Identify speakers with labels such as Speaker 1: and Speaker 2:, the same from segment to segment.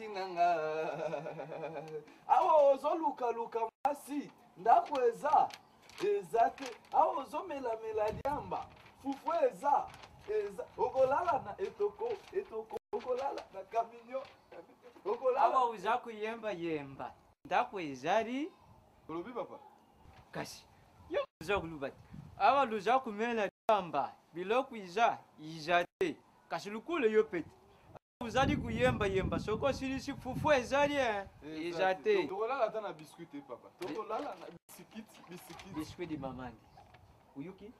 Speaker 1: tinanga awo ozoluka luka masi ndakweza ezate awo ozomelamela diamba fufu eza okolala na etoko okolala na kaminyo
Speaker 2: awa uza kuyemba yemba ndakwezari
Speaker 1: olobi papa
Speaker 2: kasi yo uza kulubati awa luza kumela diamba biloko iza te kasi lukule yo pete uzali kuyemba yemba soko silisi fufu ezali iza te
Speaker 1: tokolala ata na biscuit te papa tokolala na biscuit
Speaker 2: di mamandi uyuki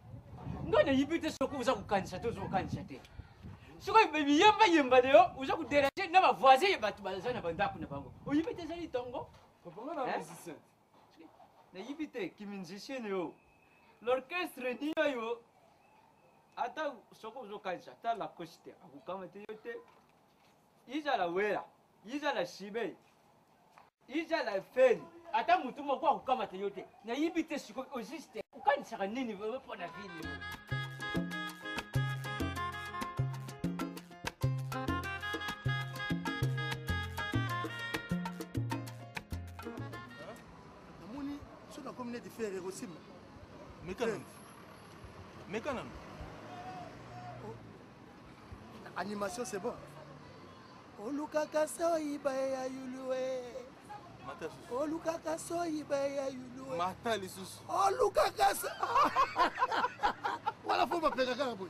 Speaker 2: ngone yibite soko uza kukanisa tozokanisa te soko yemba leo uza kuderanger na bavoisin batu bazana bandaku na bango uyibite ezali tongo
Speaker 1: papa ngana musicien
Speaker 2: na yibite kimusicien yo l'orchestre niyo yo ata soko uzokanisa ata la coste akukama te yo te iza la wera iza la shibe iza la feni ata mutu moko akukama te yo te nayibi te siko ojiste ukanisaka nini mpona vini
Speaker 3: namoni so nakomi neti fere ekosima
Speaker 4: Mécanon.
Speaker 3: Animation, c'est bon. Olukaka soyiba ya yuluwe. Olukaka soyiba ya yuluwe.
Speaker 4: Mata lisusu.
Speaker 3: Olukaka so. Wala faut m'appeler kaka boy.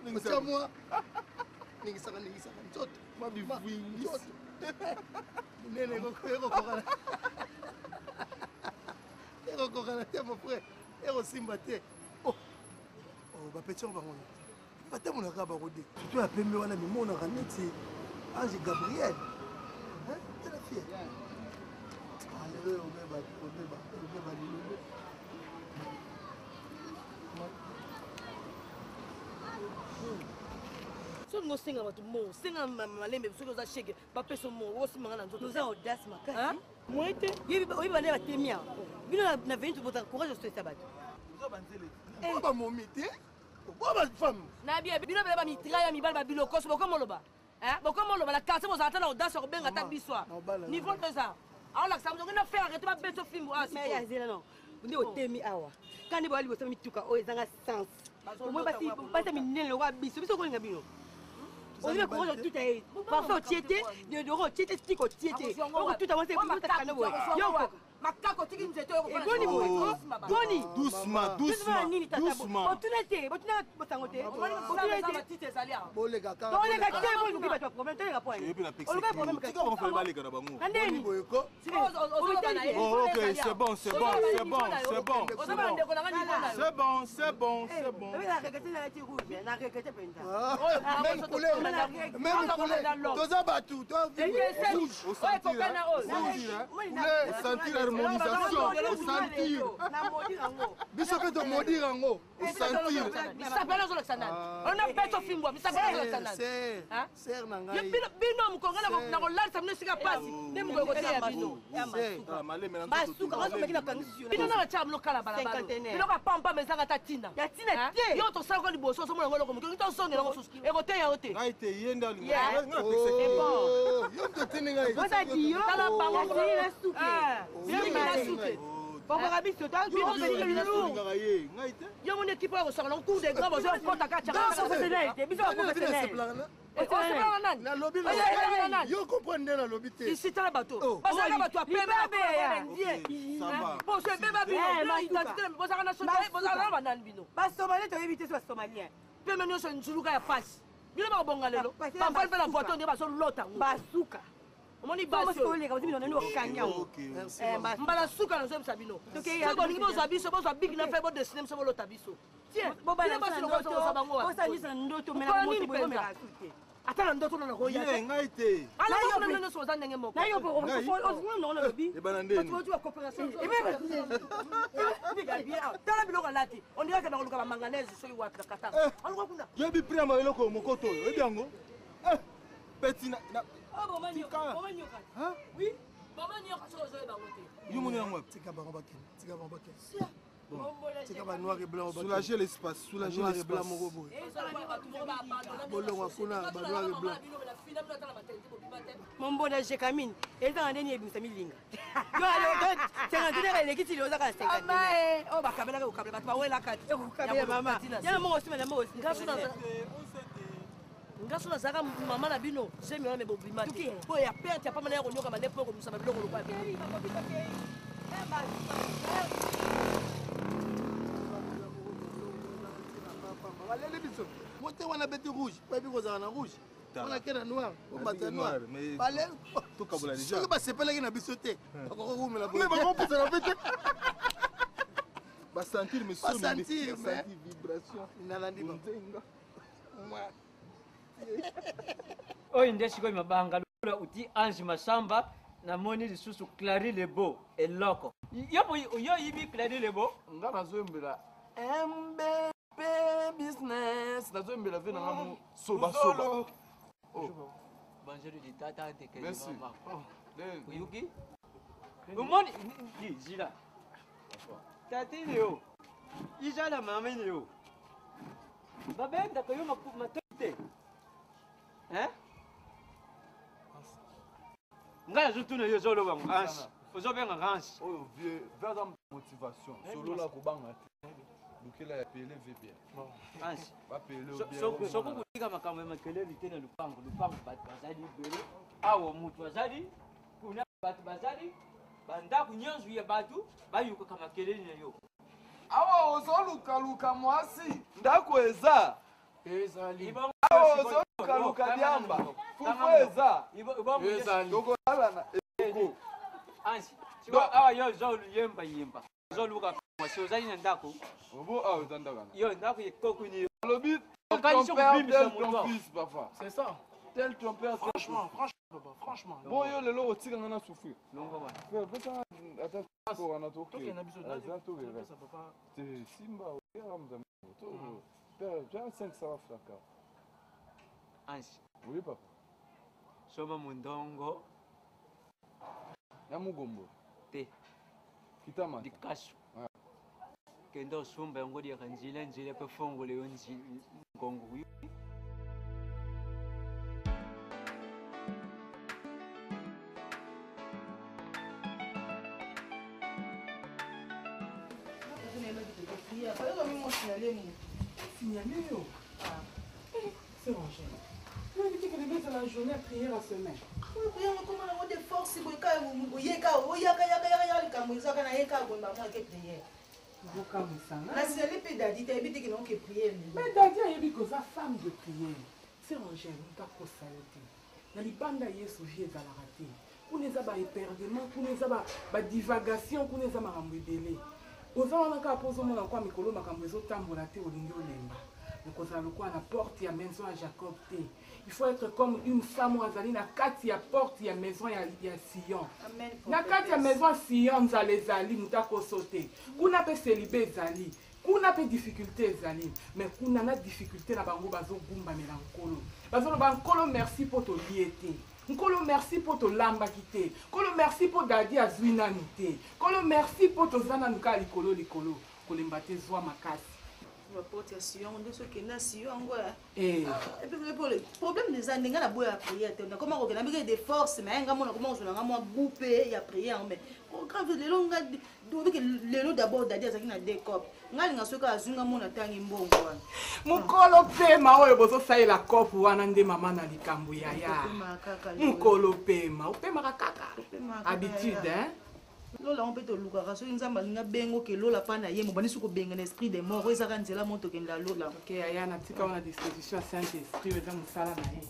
Speaker 3: Ningisaka moi. Ningisaka nzoto.
Speaker 4: Mabivu
Speaker 3: nzoto. Nene ko kokana. Kokana te mon frère. Ero simba te. Oh, bapeti on bango. Pata mon akaba rodé. Tu as pembe wana mimona kaneti. Ange Gabriel. Hein? C'est la fille. Allez, on va
Speaker 5: so no singa watu mo singa malembe so za shege ba peso mo wo simanga na nzoto
Speaker 6: za audace makasi
Speaker 5: moite
Speaker 6: yebi oyiba ne batemia bino na 20 bota courage so sabato
Speaker 3: zo banzele ba momite ba femme
Speaker 5: na bien bino bela ba mitraille mi bal ba biloko so boko moloba boko moloba la carte mo za tala audace ko benga ta biswa niveau de ça alors la ça ngena faire arrêter ba beso film
Speaker 6: mais ya zela non ndi otemi awa kandi bali bosa mituka o ezanga sens mo basi minene wa biso ko nga bino on dit courage tout est parfois tiété de doro tiété tiko tiété on tout avancer pour ta canoë yo
Speaker 5: makako tiki nzeto yo
Speaker 6: boni boni
Speaker 4: doucement
Speaker 6: opportunité botango te
Speaker 5: opportunité salia
Speaker 3: bolega ka
Speaker 6: bolega te mo ngi ba problème te ga point
Speaker 4: et puis la pexi tika on fait baler kana bango
Speaker 6: andeni
Speaker 3: boyeko
Speaker 4: OK c'est bon
Speaker 6: na regretter penta
Speaker 3: même poulet toza batu to rouge
Speaker 4: au sentir harmonisation au sentir biso pe to modir yango au sentir
Speaker 5: misapela zo laksana on a beto fimbo misapela zo laksana
Speaker 3: ser na ngai
Speaker 5: bino mukongana na ko lalsa mne sika pasi ne muko ko tia bino
Speaker 6: basuka ko mekina kanisi
Speaker 5: bino na cha mlo kala balabala bino ka pampa mezanga ta tina ya tina te yo to sala ko liboso so mo ngolo ko mukino to songe ngo suski e ko te ya ote
Speaker 4: ngai te yenda li
Speaker 5: nga
Speaker 4: pexi
Speaker 3: yo to tini ngai
Speaker 6: bosa dio
Speaker 5: kala bango
Speaker 6: ko na suke Papa Rabiso, tu as vu
Speaker 5: yo mon équipe va recevoir un coup de grave aux comptes à 4
Speaker 6: professionnel, tu es bien professionnel.
Speaker 3: na lobby yo comprendre na lobby te
Speaker 5: ici tu as bateau parce que bateau pembe bon c'est beba bino identité boza kana so boza na banani bino
Speaker 6: ba somalien to éviter so somalien
Speaker 5: pembe nyo so nzuluka ya passe bino ba bonga lelo papa pe la voiture ne ba so lota
Speaker 6: basuka
Speaker 5: omoni basi
Speaker 6: olega uzimi nani okanya
Speaker 5: mbala suka na zo sabino so boningi boza biso boza big na fe bo dessiner so lota biso tiens
Speaker 6: bobala basi no so bango bosa nyisa ndoto mena moto bo mera suke
Speaker 5: atala ndoto na ko ya
Speaker 4: ngai te
Speaker 5: ala ko na so za ndenge moko
Speaker 6: na yo ko o no na lobi
Speaker 4: e bana ndeni
Speaker 5: tu wa coopération tala biloko lati on dirait que na luka ba manganese so yiwa kata aloko kuna
Speaker 4: yo bi prix ma eloko mokoto yo ebi yango petit na
Speaker 5: maman nyoka oui maman nyoka so zo ba wote
Speaker 4: yo moni yango
Speaker 3: tika bango bakene tika banoir et blanc
Speaker 1: Soulager l'espace, soulager
Speaker 3: noir et blanc
Speaker 1: l'espace.
Speaker 3: moko boye bolongwa kuna banoir et blanc
Speaker 6: mombona jekamine ezanga ndeni ebimisa milinga cinquantenaire elekiti leo ozaka na
Speaker 5: amae oyo bakabelaka kokabela bato bawelaka te
Speaker 6: okabela mama yana mongo osima na mongo
Speaker 5: ngaso nazalaka mama na bino jemi wana me bobima te mpo ya perte ya pamana ya konyoka mande mpo komisa babiloko lokwa
Speaker 3: baleli biso mote wana beti rouge bayebi kozala na rouge wana ke na noir obata noir soki basepelaki na biso te bakoko kumela
Speaker 1: bakopusana mpe te basentir
Speaker 3: basentir
Speaker 1: vibration
Speaker 3: nalandi
Speaker 1: nzenga
Speaker 2: oyo nde sikoyo mabanga lola uti Ange Masamba namoni lisusu Clary Lebo eloko yo yibi Clary Lebo
Speaker 1: nga nazoyembela MBP business nazoyembela ve nanga mo sobasoba
Speaker 2: banjeri di tata tekeli
Speaker 1: merci
Speaker 2: mama uyuki umoni jira tati leo ijala mama leo babenda ko yo matote hein ngala zutuna yo zolo bangu Ange ozobenga Ange
Speaker 1: oyo vieux vers motivation solola kobanga te lukela ya pele ve bien
Speaker 2: Ange
Speaker 1: bapele
Speaker 2: soko kutika makambo ya makeleli te na lupango bato bazali ebele awa mutu azali kuna bato bazali bandako nyonso ya bato bayukaka makeleli na yo
Speaker 1: awa ozolukaluka mwasi ndako eza awa ozolukaluka diamba fufu eza tokolala
Speaker 2: Ange awa yo ozoluyembayemba ozoluka mwasi ozali na ndako
Speaker 1: obo awa eza ndako
Speaker 2: yo ndako ekokuni
Speaker 1: alobi
Speaker 4: C'est ça.
Speaker 1: tel ton père
Speaker 4: Franchement, franchement.
Speaker 1: bon yo lelo otikanga na souffrir
Speaker 2: longo wana
Speaker 1: ata wana
Speaker 4: Toke na biso
Speaker 1: toke
Speaker 4: ça peut pas.
Speaker 1: simba okeramza père tu as 500 francs
Speaker 2: Ange
Speaker 1: oui papa
Speaker 2: soma mundongo
Speaker 1: ya mugombo
Speaker 2: te
Speaker 1: kitama
Speaker 2: dikaso kenda osumba yango liaka njila mpe fongole yo ngongo
Speaker 7: Signaler, c'est rangé. Tu m'as dit que devait être la journée à prière à semaine.
Speaker 6: prière comment on a des forces pour que yeka kamuzaka na yeka kwa mama ke prière la signalé pe dadi te ebiti que non que prière
Speaker 7: mais dadi a yebi que sa femme de prière c'est rangé nta ko sayote na libanda yesu vie za la raté kuneza ba éperdement kuneza ba divagation kuneza makambo ebele ozana ka pozo mona kwa mikolo makambo ezotambola te olingi olemba okozala lokwa na porte ya maison ya Jacob te. Il faut être comme une femme azali na kati ya porte ya maison ya Sion. Na kati ya maison ya Sion nzala ezali mutako sote. Kuna pe célibé ezali. Kuna pe difficulté ezali. Mais kuna na difficulté na bango bazogumba melankolo. Bazolo bankolo merci pour to liete. Nkolo merci pour to lamba kite. Nkolo merci pour dadi azwina nite. Nkolo merci pour to zana nuka likolo. Kolemba te zwa makasi.
Speaker 6: La porte Sion, de ce qui est Sion, et puis pour le problème des années, on a beau à prier, on a comment on a des forces, mais on a comment on a groupé, il a prié, mais quand les longs les lots d'abord d'ailleurs ça qui n'a des copes, on a ce cas zunga mon atangi mbongo.
Speaker 7: Mukolo pema oyo bozo saye la kopu wana nde mama na likambu ya ya. Mukolo pema, opema kaka. Habitude hein.
Speaker 6: Lola on peut te luka so nzamba linga bengo ke lola pana ye mo banisi ko benga na esprit de mort ezaka nzela moto ke nda lola
Speaker 7: OK aya na tika wana disposition à Saint-Esprit eza musala na ye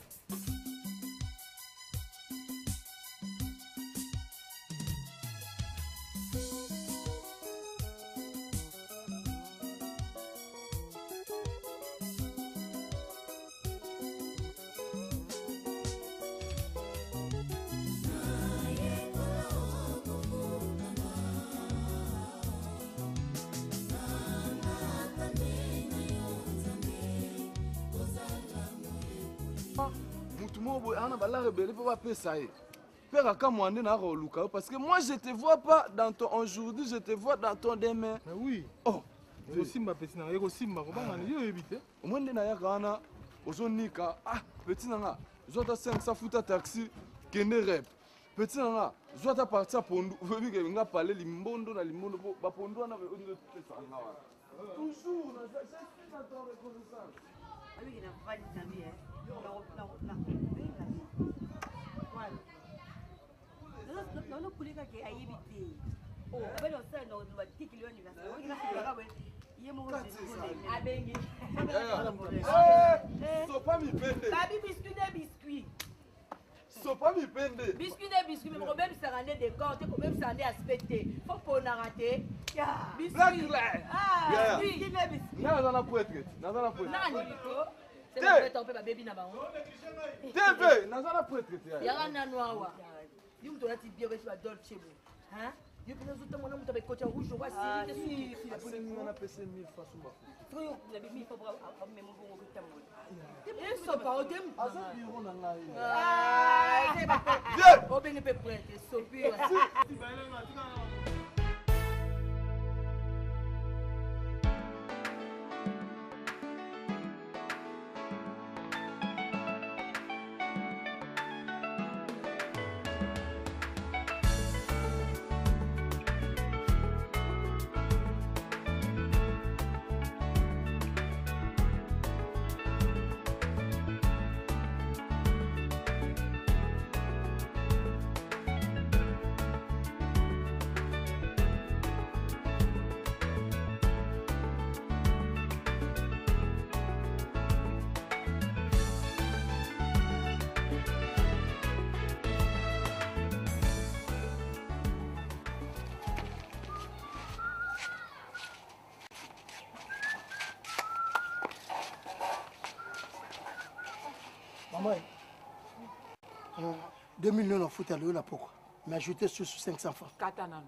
Speaker 1: mutu moko boye ana balare ebele mpo bapesa ye Père Akamouane n'a pas parce que moi je te vois pas dans ton aujourd'hui, je te vois dans ton demain.
Speaker 4: Mais oui.
Speaker 1: Oh.
Speaker 4: Simba petit na yego simba ko banga ni yo ebite.
Speaker 1: Au moins na ya kana ozonika petit nanga. Zota 500 futa taxi kende rep. Petit nanga zota partir pondu. Vebi ke nga parler limbondo na limbondo ba pondu na on pesa nga wa. Toujours na ça c'est na ton reconnaissance.
Speaker 6: Ami na vali na vie non kulika ke ayibiti. Oh, abelo sa no batikili anniversaire. Oyi na sibaka ye mo abengi.
Speaker 1: Sopa mi pende.
Speaker 5: Babi biscuit de biscuit.
Speaker 1: Sopa mi pende.
Speaker 5: Biscuit de biscuit, mais quand même ça rendait des corps, quand même ça rendait aspecté. Faut pas en rater. Biscuit. Ah, biscuit de biscuit.
Speaker 1: Nazana poète. Nazana poète.
Speaker 5: Nani biko? C'est la poète on peut ba baby na bango.
Speaker 1: TV, nazana poète.
Speaker 5: Yara na noawa. Yum to lati bio besi ba dolce bo. Hein? Yo pena zuta mwana muta ba coach rouge wa si la
Speaker 1: police na pese 1000 fois sumba.
Speaker 5: Yo la bimi faut pas même bongo ko tamo. Ils sont pas au thème.
Speaker 1: Asa biro na ngai.
Speaker 5: Ah, c'est pas. Obenge pe prête, sopir.
Speaker 3: Maman, 2 millions na futa leo na poko. Mais ajouté sur 500 francs.
Speaker 7: Katanano.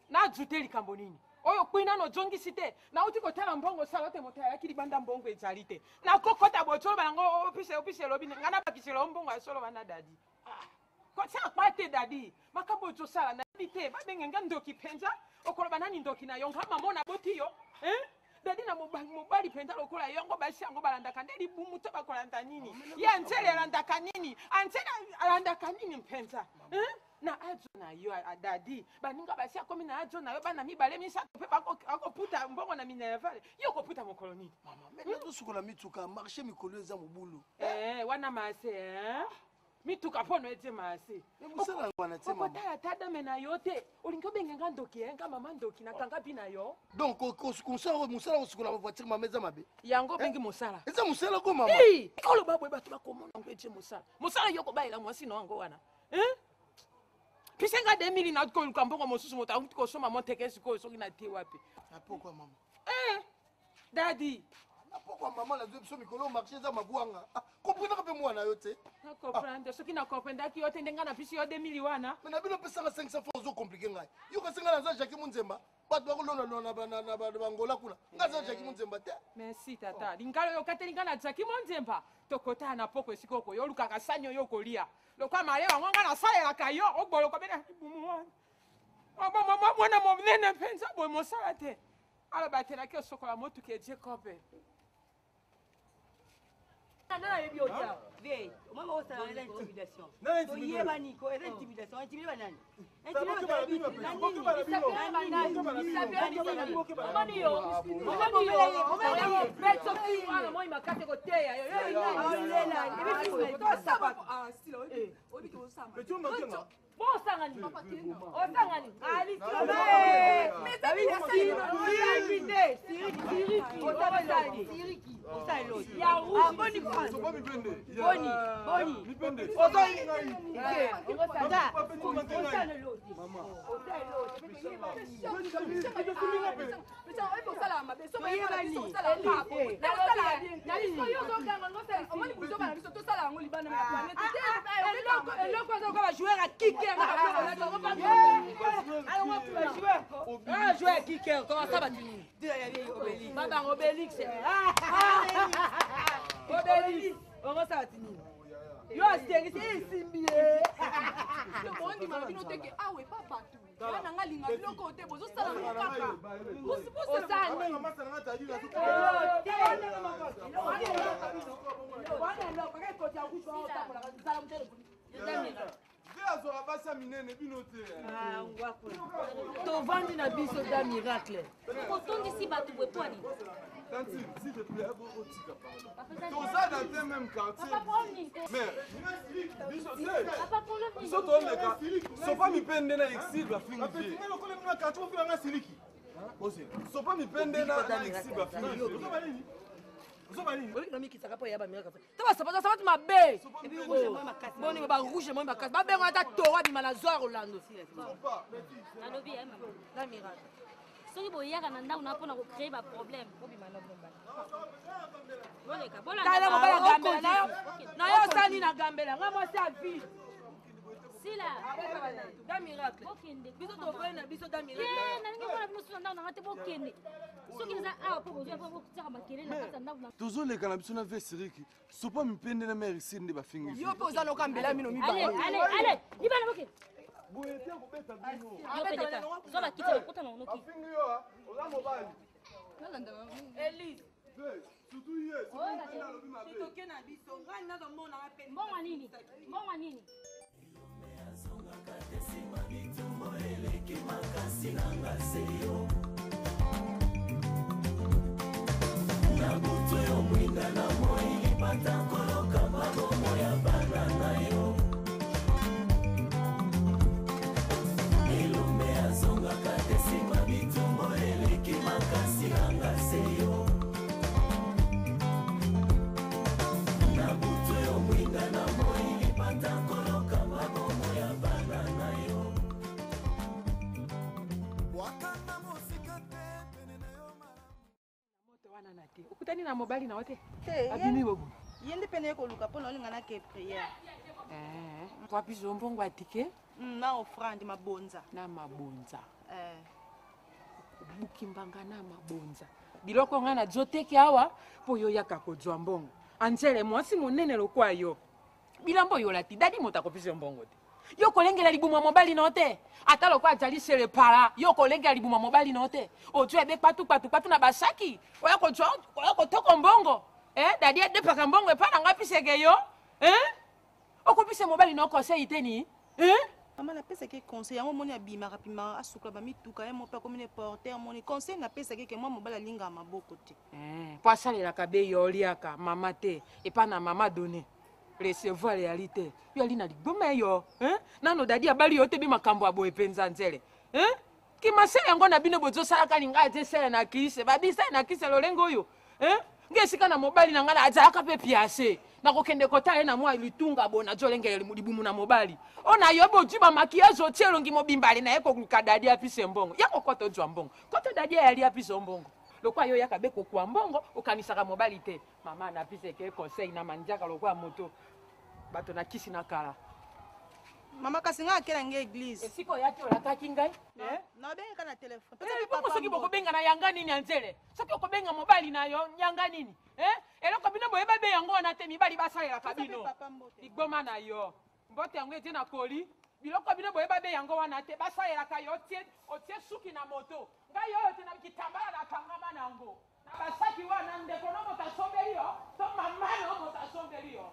Speaker 7: Na ajouté likambo nini? Oyo kwina no jongisi te. Na uti kotala mbongo salote mota ya kili banda mbongo ezali te. Na kokota botolo bango opise lobi ngana bakiselo mbongo asolo bana dadi. Ko sa kwate dadi. Makambo jo sala na bite ba benga ndoki penza okolo banani ndoki na yonga mama na botiyo. Dadi na mobali penza lokola yongo basi yango balanda kandeli bumuto bakolanda nini? Ya ntele alanda kanini? Antela alanda kanini mpenza? Na ajo na yo adadi baninga basi akomi na ajo na yo bana mibale misa pe akoputa mbongo na minervale yo koputa mokoloni
Speaker 3: mama mais to sukola mituka marché mikolo eza mobulu
Speaker 7: wana mase mituka pono ete mase
Speaker 3: musala wana te mama
Speaker 7: kota tada mena yote olingo benga ndoki nga mama ndoki na kanga pina yo
Speaker 3: donc musala sukola voiture mama eza mabe
Speaker 7: yango bengi musala
Speaker 3: eza musala ko mama
Speaker 7: kolo babwe batu bakomona ngo ete musala yoko baila mwasi no ngo wana Pisenga 2000 na ko lukambo mosusu mota akuti ko soma monteke siko soki na te wapi.
Speaker 3: Pourquoi maman?
Speaker 7: Daddy.
Speaker 3: Pourquoi maman la deux mikolo marché za mabwanga? Comprendre pe moi na yo te.
Speaker 7: Na comprendre soki na comprendre ki yo te ndenga na pisi yo 2000 wana.
Speaker 3: Mais na bino pesa 500 francs zo compliqué ngai. Yo ka senga na za Jacques Munzemba. Ba do ko lona na bangola kuna. Ngaza Jacques Munzemba te.
Speaker 7: Merci tata. Lingalo yo katelinga na Jacques Munzemba. Tokota na poko sikoko yo luka kasanyo yo kolia. Lokwa male wanga na sale la kayo ogbolo ko bena bumu wana. Mama mwana mo nene penza boy mo sala te. Ala batela ke sokola motu ke Jacob.
Speaker 6: Nana yebi odia. Ve, mama o sala la intimidation. To yeba ni ko intimidation, intimidation nani?
Speaker 5: Yo Astérix esimbi.
Speaker 7: Le monde m'a dit que ah ouais pas bateau. Là nanga linga biloko te bozo sala mo kaka. Osani.
Speaker 4: Maman ça n'a pas dit là.
Speaker 5: Tovandi na biso da miracle.
Speaker 8: Kotondisi bato bwepwani.
Speaker 1: Tantine, s'il te plaît, otika pardon. Toza dans le même quartier. Mais, biso toleka. Sopa mipende na exil ba fingi. Sopa mipende na exil ba fingi.
Speaker 5: Olinga mikisaka po ya ba miracle. Taba sapatu mabe. Boni ba rouge mo makasi. Ba benga ta tora bima na zoa Rolando.
Speaker 8: Alobi ya mama.
Speaker 5: Da miracle.
Speaker 8: Soki boyaka na ndako na mpona kocrée baproblème
Speaker 5: tala mobala gambela na yo osali na gambela nga mwasi ya ville
Speaker 8: sila
Speaker 5: da miracle
Speaker 8: bokende
Speaker 5: biso tofai na biso da miracle
Speaker 8: nalingi mpona bino soki na ndako nanga te bokende soki eza awa mpo bozwa mpo botiaka makelele na kati ya ndako
Speaker 1: tozoleka na biso na vesiriki sopa mipende na mare isiri nde bafingi
Speaker 5: yo mpe oza na okambela mino
Speaker 8: mibale libala bokende yo pedeka zwa bakiti bakota na onoki
Speaker 5: Elise
Speaker 8: mbongo nini mbongo nini
Speaker 7: okutani na mobali na wote
Speaker 6: abimi bobo yende pene koluka pona olinga na ke prière
Speaker 7: kwa biso mbongo atike
Speaker 6: na offrande mabonza
Speaker 7: na mabonza bukimbanga na mabonza biloko nga na joteke awa po yo yaka kozwa mbongo anzele mwasi monene lokwa yo bilambo yo lati dadi moto akopesa mbongo te yo kolengela libuma mobali no te ata lokwa azali sele para yo kolengela libuma mobali no te otu ebe patu na basaki oya kotoko mbongo dadi adepaka mbongo epa na nga piseke yo okopisa mobali no conseil teni
Speaker 6: mama napesaki conseil yango moni abimaka pima asukla bamituka ye mope akomi ne porter moni conseil napesaki ke mwa mobali alingaka maboko te
Speaker 7: po asalelaka be yo oliaka mama te epa na mama done recevoir réalité yo ali na liboma yo nano dadi abali yo te bi makambo ya boye mpenza nzele kimasele yango na bino bozosalaka ninga ate sele na kise babisele na kise lolengo oyo nge esika na mobali na ngai azalaka mpe piase nakokende kotala ye na mwa litunga bona azolengela libumu na mobali ona yo bozwi bamakiage otie elongi mobimbali na ye kokuka dadi apise mbongo ya kokota ozwa mbongo koto dadi ayali apise mbongo lokwa yo yaka be kokwa mbongo okanisaka mobali te mama napiseke conseil na mandiaka lokwa moto bato na kisi na kala
Speaker 6: mama kasi nga akela nge église
Speaker 7: esiko yaki olakaki ngai
Speaker 6: nabengaka na telefone
Speaker 7: bongo soki bokobenga na yanga nini ya nzele soki okobenga mobali na yo yanga nini eloko bino boyeba be yango wana te mibali basalelaka bino ligboma na yo mbote yango etie na koli biloko bino boyeba be yango wana te basalelaka yo otie suki na moto ngai oyo te na kitambala na kangama na yango na basaki wana ndeko no moto asombeli yo to mamani o moto asombeli yo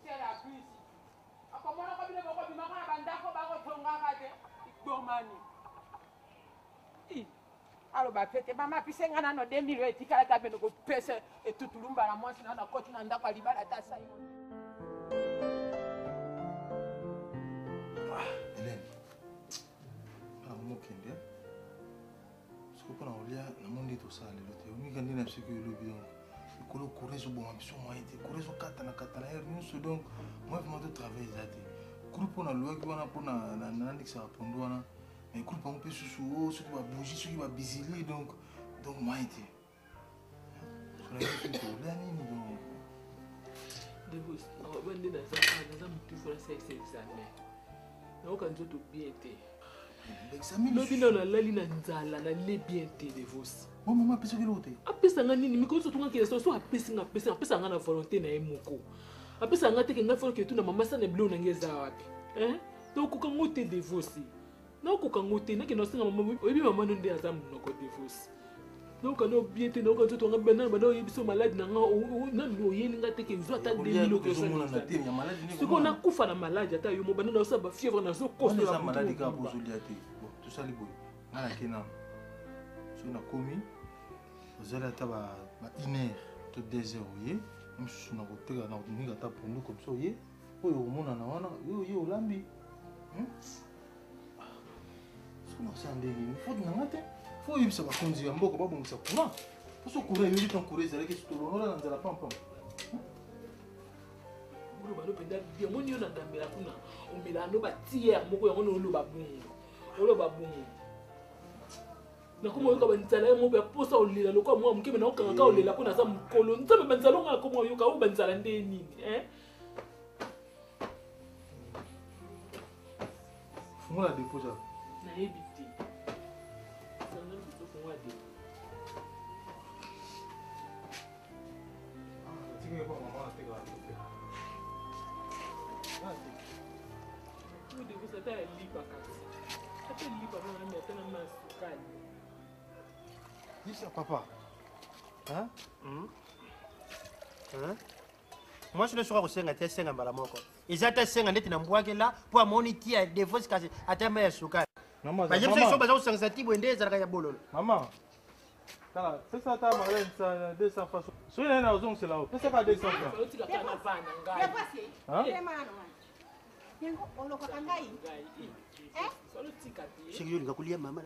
Speaker 7: tiela kwisi akomona ko bino boko bimaka na bandako bakotongaka te igomani aloba pete mama apise nga nano 2000 etikalaka pene kopesa etutulumba na mwasi na koti na ndako alibala ta sai
Speaker 4: Hélène mokende soki mpona kolia namondi tosala lelo te omika nde na biso ki olobi donc ekolo courant ezoboma biso moyen te courant ezokatana ere nyonso donc moi vraiment totravaille eza te groupe mpona lwaki wana mpona nandikisaka pondu wana mais groupe yango mpe susu o soki babougi soki babisili donc moyen te olia nini donc
Speaker 9: debos bande naza motu fola sa examen nayoka nzoto bien te lobi na nalali na nzala nale bien te devos
Speaker 4: mama apesaki eloko te
Speaker 9: apesanga nini mikolo so tongaki so apesinga apesanga na volonté na ye moko apesa nga te ke nga fona ke tuna mama sana bilo na ngeza wapi donc ko kango te divorce na ko kango te na ke no singa mama oyebi mama no nde aza munoko divorce donc ano bien te donc to nga bana bana oyebiso malade na nga na lo yeni nga te ke zo ata 2000 ko so na te ya malade ni ko na kufa na malade ata yo mo bana na so ba fièvre na so kosto la
Speaker 4: malade ka bozolia te bon tout ça libo na kena so na komi ozala ata ba 1 heure to 2 heures oye msusu na koteka na ninga ata pondu comme ça oye oyo omona na wana yo olambi sona sandeli faut na ngate faut yibisa bakonzi ya mboka babongisa courant poso courant yobi ton courant ezalaki sitolongola na nzala pampam
Speaker 9: bolo balo penda bien moni yo na ndambela kuna omelano ba tiers moko yango no lo babungu na kuma yoka banzala mo be posa olela lokwa mwa mukebe na okanga olela kuna za mukolo nzambe banzala nga kuma yoka o banzala nde nini
Speaker 4: fungola deposa
Speaker 9: na ebiti sanga to fungola de
Speaker 4: tinga kwa mama teka
Speaker 9: vous devez ça ta liba kasi ata liba na metana na sukali.
Speaker 4: Dis ça, papa. Hein?
Speaker 10: Moi, je ne saurais pas si c'est un balamoko. Ils ont été un net dans le là pour moniter à des fausses cases à terme à Souka.
Speaker 4: Maman,
Speaker 10: je suis sûr que c'est un type de ça.
Speaker 4: Maman, c'est ça, ta malade, ça, 200 francs. Si elle est dans zone, c'est là-haut. C'est pas 200 francs. Hein?
Speaker 10: C'est que je vais maman.
Speaker 4: Maman,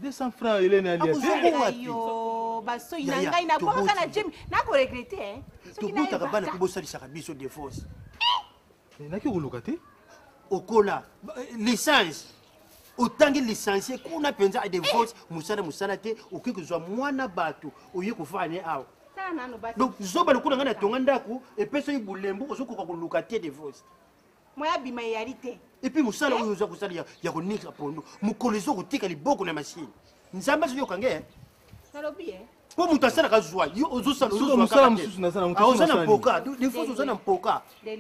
Speaker 4: 200 francs, il est né à l'IA.
Speaker 6: Ayo, baso inanga ina kwa kana Jim, na ko regretter hein.
Speaker 10: Tu peux ta bana ko bosa lisaka biso de force.
Speaker 4: Na ki kolokate?
Speaker 10: Okola licence. Otangi licencié kuna penza a de force musana te okiko zwa mwana bato oye kufanya awo. Donc zoba lokuna ngana tonga ndaku epeso ibulembo ozokoka kolokate de force.
Speaker 6: Moya bima yarite.
Speaker 10: Et puis musala oyo za kusala ya konika pondo mukolizo kotika liboko na machine. Nzamba zo kange.
Speaker 6: Salobi
Speaker 10: Po mutasana kazwa yo ozosala
Speaker 4: musala mususu na sana
Speaker 10: mutasana. Ozana mpoka, des fois ozana mpoka.
Speaker 6: De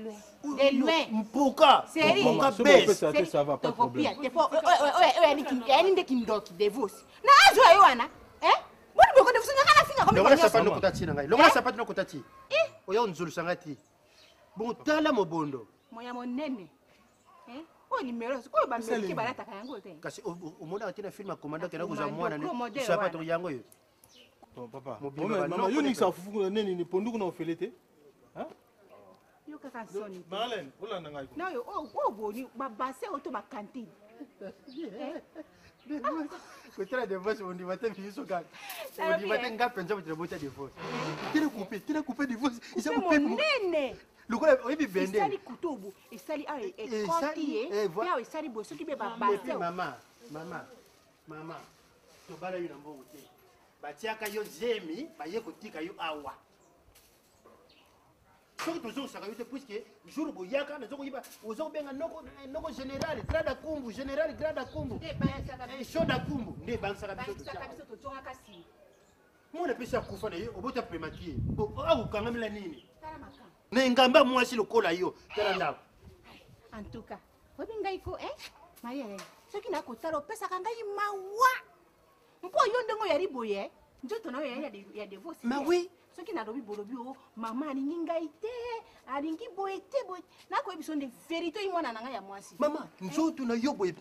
Speaker 6: loin.
Speaker 10: Mpoka.
Speaker 6: Mpoka
Speaker 4: base. Ça va pas de problème.
Speaker 6: Yani nde kindoki divorce. Na azwa yo wana. Boni boko de fusinga kana finga comme
Speaker 10: ça. Sapano kotati na ngai. Longa sapano kotati. Oyo nzulu sangati. Bon tala mobondo.
Speaker 6: Moya monene. Oh numéro, ko ba mbeki balata kango te.
Speaker 10: Kasi omona atina film commandant kana kuza mwana ni. Sapato yango yo.
Speaker 4: Papa. Maman, yo nikisa fufu neni ni pondu kuna ofelete. Hein?
Speaker 6: Yo kaka soni.
Speaker 4: Marlène, olanda ngai.
Speaker 6: Non yo boni ba bassin auto ba cantine.
Speaker 10: Kotela de voice on dit matin biso kaka. On dit matin nga penza botre bota de voice. Tira couper de voice.
Speaker 6: Isa couper nene.
Speaker 10: Lukola oyebi bende.
Speaker 6: Isali kutubu, isali awe ekoti ya isali boso ki be ba bassin.
Speaker 10: Mama. To bala yina mbo te. Batiaka yo zemi, baye kotika yo awa. Soki tozosaka yo te puisque jour boyaka nazo koyiba ozobenga noko général grada kumbu général grada kumbu shoda kumbu nde bansaka biso
Speaker 6: totonga kasi
Speaker 10: mona pesa kufa na yo obota prématuré akukangamela nini na ngamba mwasi lokola yo tala ndako
Speaker 6: en tout cas obi ngai ko Maria soki na kotala opesa ngai mawa mpo yo ndongo yari boye njoto na yo ya divorce
Speaker 10: ma oui
Speaker 6: soki na lobi bolobi o mama alingi ngai te alingi boye te boye nakoyebiso nde vérité imwana na ngai ya mwasi
Speaker 10: mama nzoto na yo boye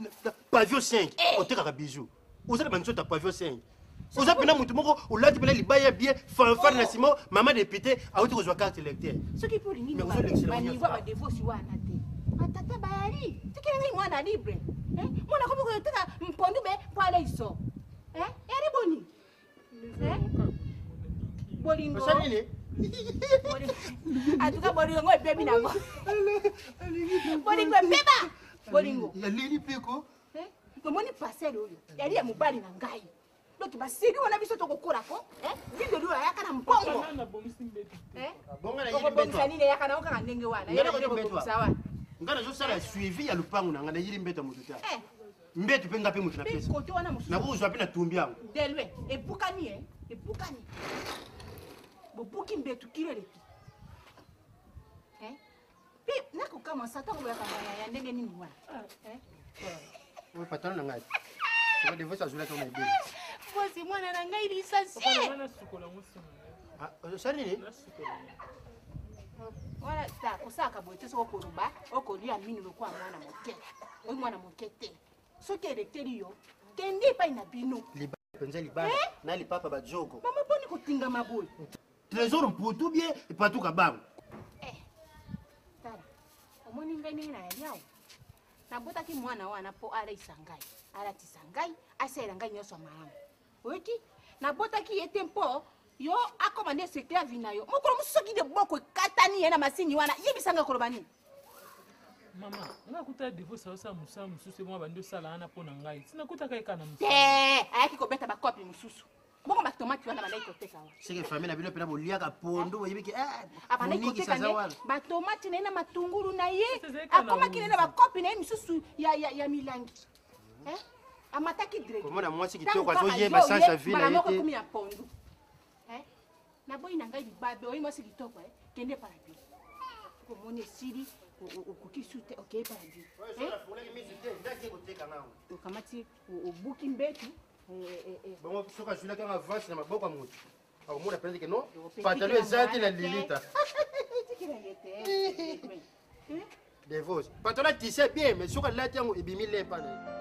Speaker 10: pavio 5 otekaka bijou ozala banzoto ya pavio 5 oza pena mutu moko olati pena libaya bien fanfare na nsima mama député auti kozwa carte électeur
Speaker 6: soki mpo olingi banivo badivorce wana te atata bayali tikela ngai mwana libre mwana komi koyoteka mpondu be mpo ale iso eri boni bolingo
Speaker 10: osalini
Speaker 6: atuka bolingo ngo ebebi nango bolingo ebeba bolingo
Speaker 10: yaleli peko
Speaker 6: tomoni parcelle oyo yali ya mobali na ngai donc basili wana biso tokokolako vindo liyo ayaka na mpongo okobongisa nini eyaka nango kaka ndenge wana yelekobongisa wana
Speaker 10: nga nazosala suivi ya lupangu na nga nayili mbeto ya moto te mbeto mpe nga mpe moto na pesa nakozwa mpe na tumbi yango
Speaker 6: delwe ebukani ebukani bobuki mbetu kilelepi
Speaker 11: kama sata ko ya kanga ya ndenge nini wana.
Speaker 10: Oui, patron na ngai. Tu vas devoir s'ajouter comme bébé.
Speaker 11: Voici mwana na ngai lisansi.
Speaker 10: Ah, ça nini?
Speaker 11: Wala ta kosaka bote so koruba, okolia mini lokwa mwana moke. Oyi mwana moke te. Soki electeri yo, kendi pa ina bino.
Speaker 10: Liba penza liba. Na lipapa ba jogo.
Speaker 11: Mama poni kotinga maboy.
Speaker 10: Trésor pour tout bien et pas tout kabam.
Speaker 11: Tara. Omoni ngani na yao. Nabotaki mwana wana po ala isangai. Ala tisangai, asera ngai nyoso malamu. Oki, nabotaki yete mpo yo akomande secteur vina yo. Mokolo musoki de boko katani yena masini wana. Yebisanga kolobani.
Speaker 9: Mama, nga kuta divorce osa musa mususu mwa bando sala ana pona ngai. Sina kuta kai kana musu.
Speaker 11: Ayaki kobeta ba copie mususu. Boko ba tomate wana bandai koteka wa.
Speaker 10: C'est que famille na bino pena boliaka pondo yebiki
Speaker 11: abandai koteka ne ba tomate na matungulu na ye. Akoma kinena ba copie na mususu ya milangi. Amataki direct.
Speaker 10: Comment moi c'est qui toi quoi yeba sans sa vie
Speaker 11: na été. Komia pondo. Na boy na ngai libabe oyi mwasi kitoko kende para bi. Ko moni siri okoki sute okay para bi. Okamati obuki mbetu.
Speaker 10: Bon soka jula kanga avance na maboko moto. Au mona penza que non. Pantalon ezati na lilita. Divorce. Pantalon tissé bien mais soka lati yango ebimi lempa na.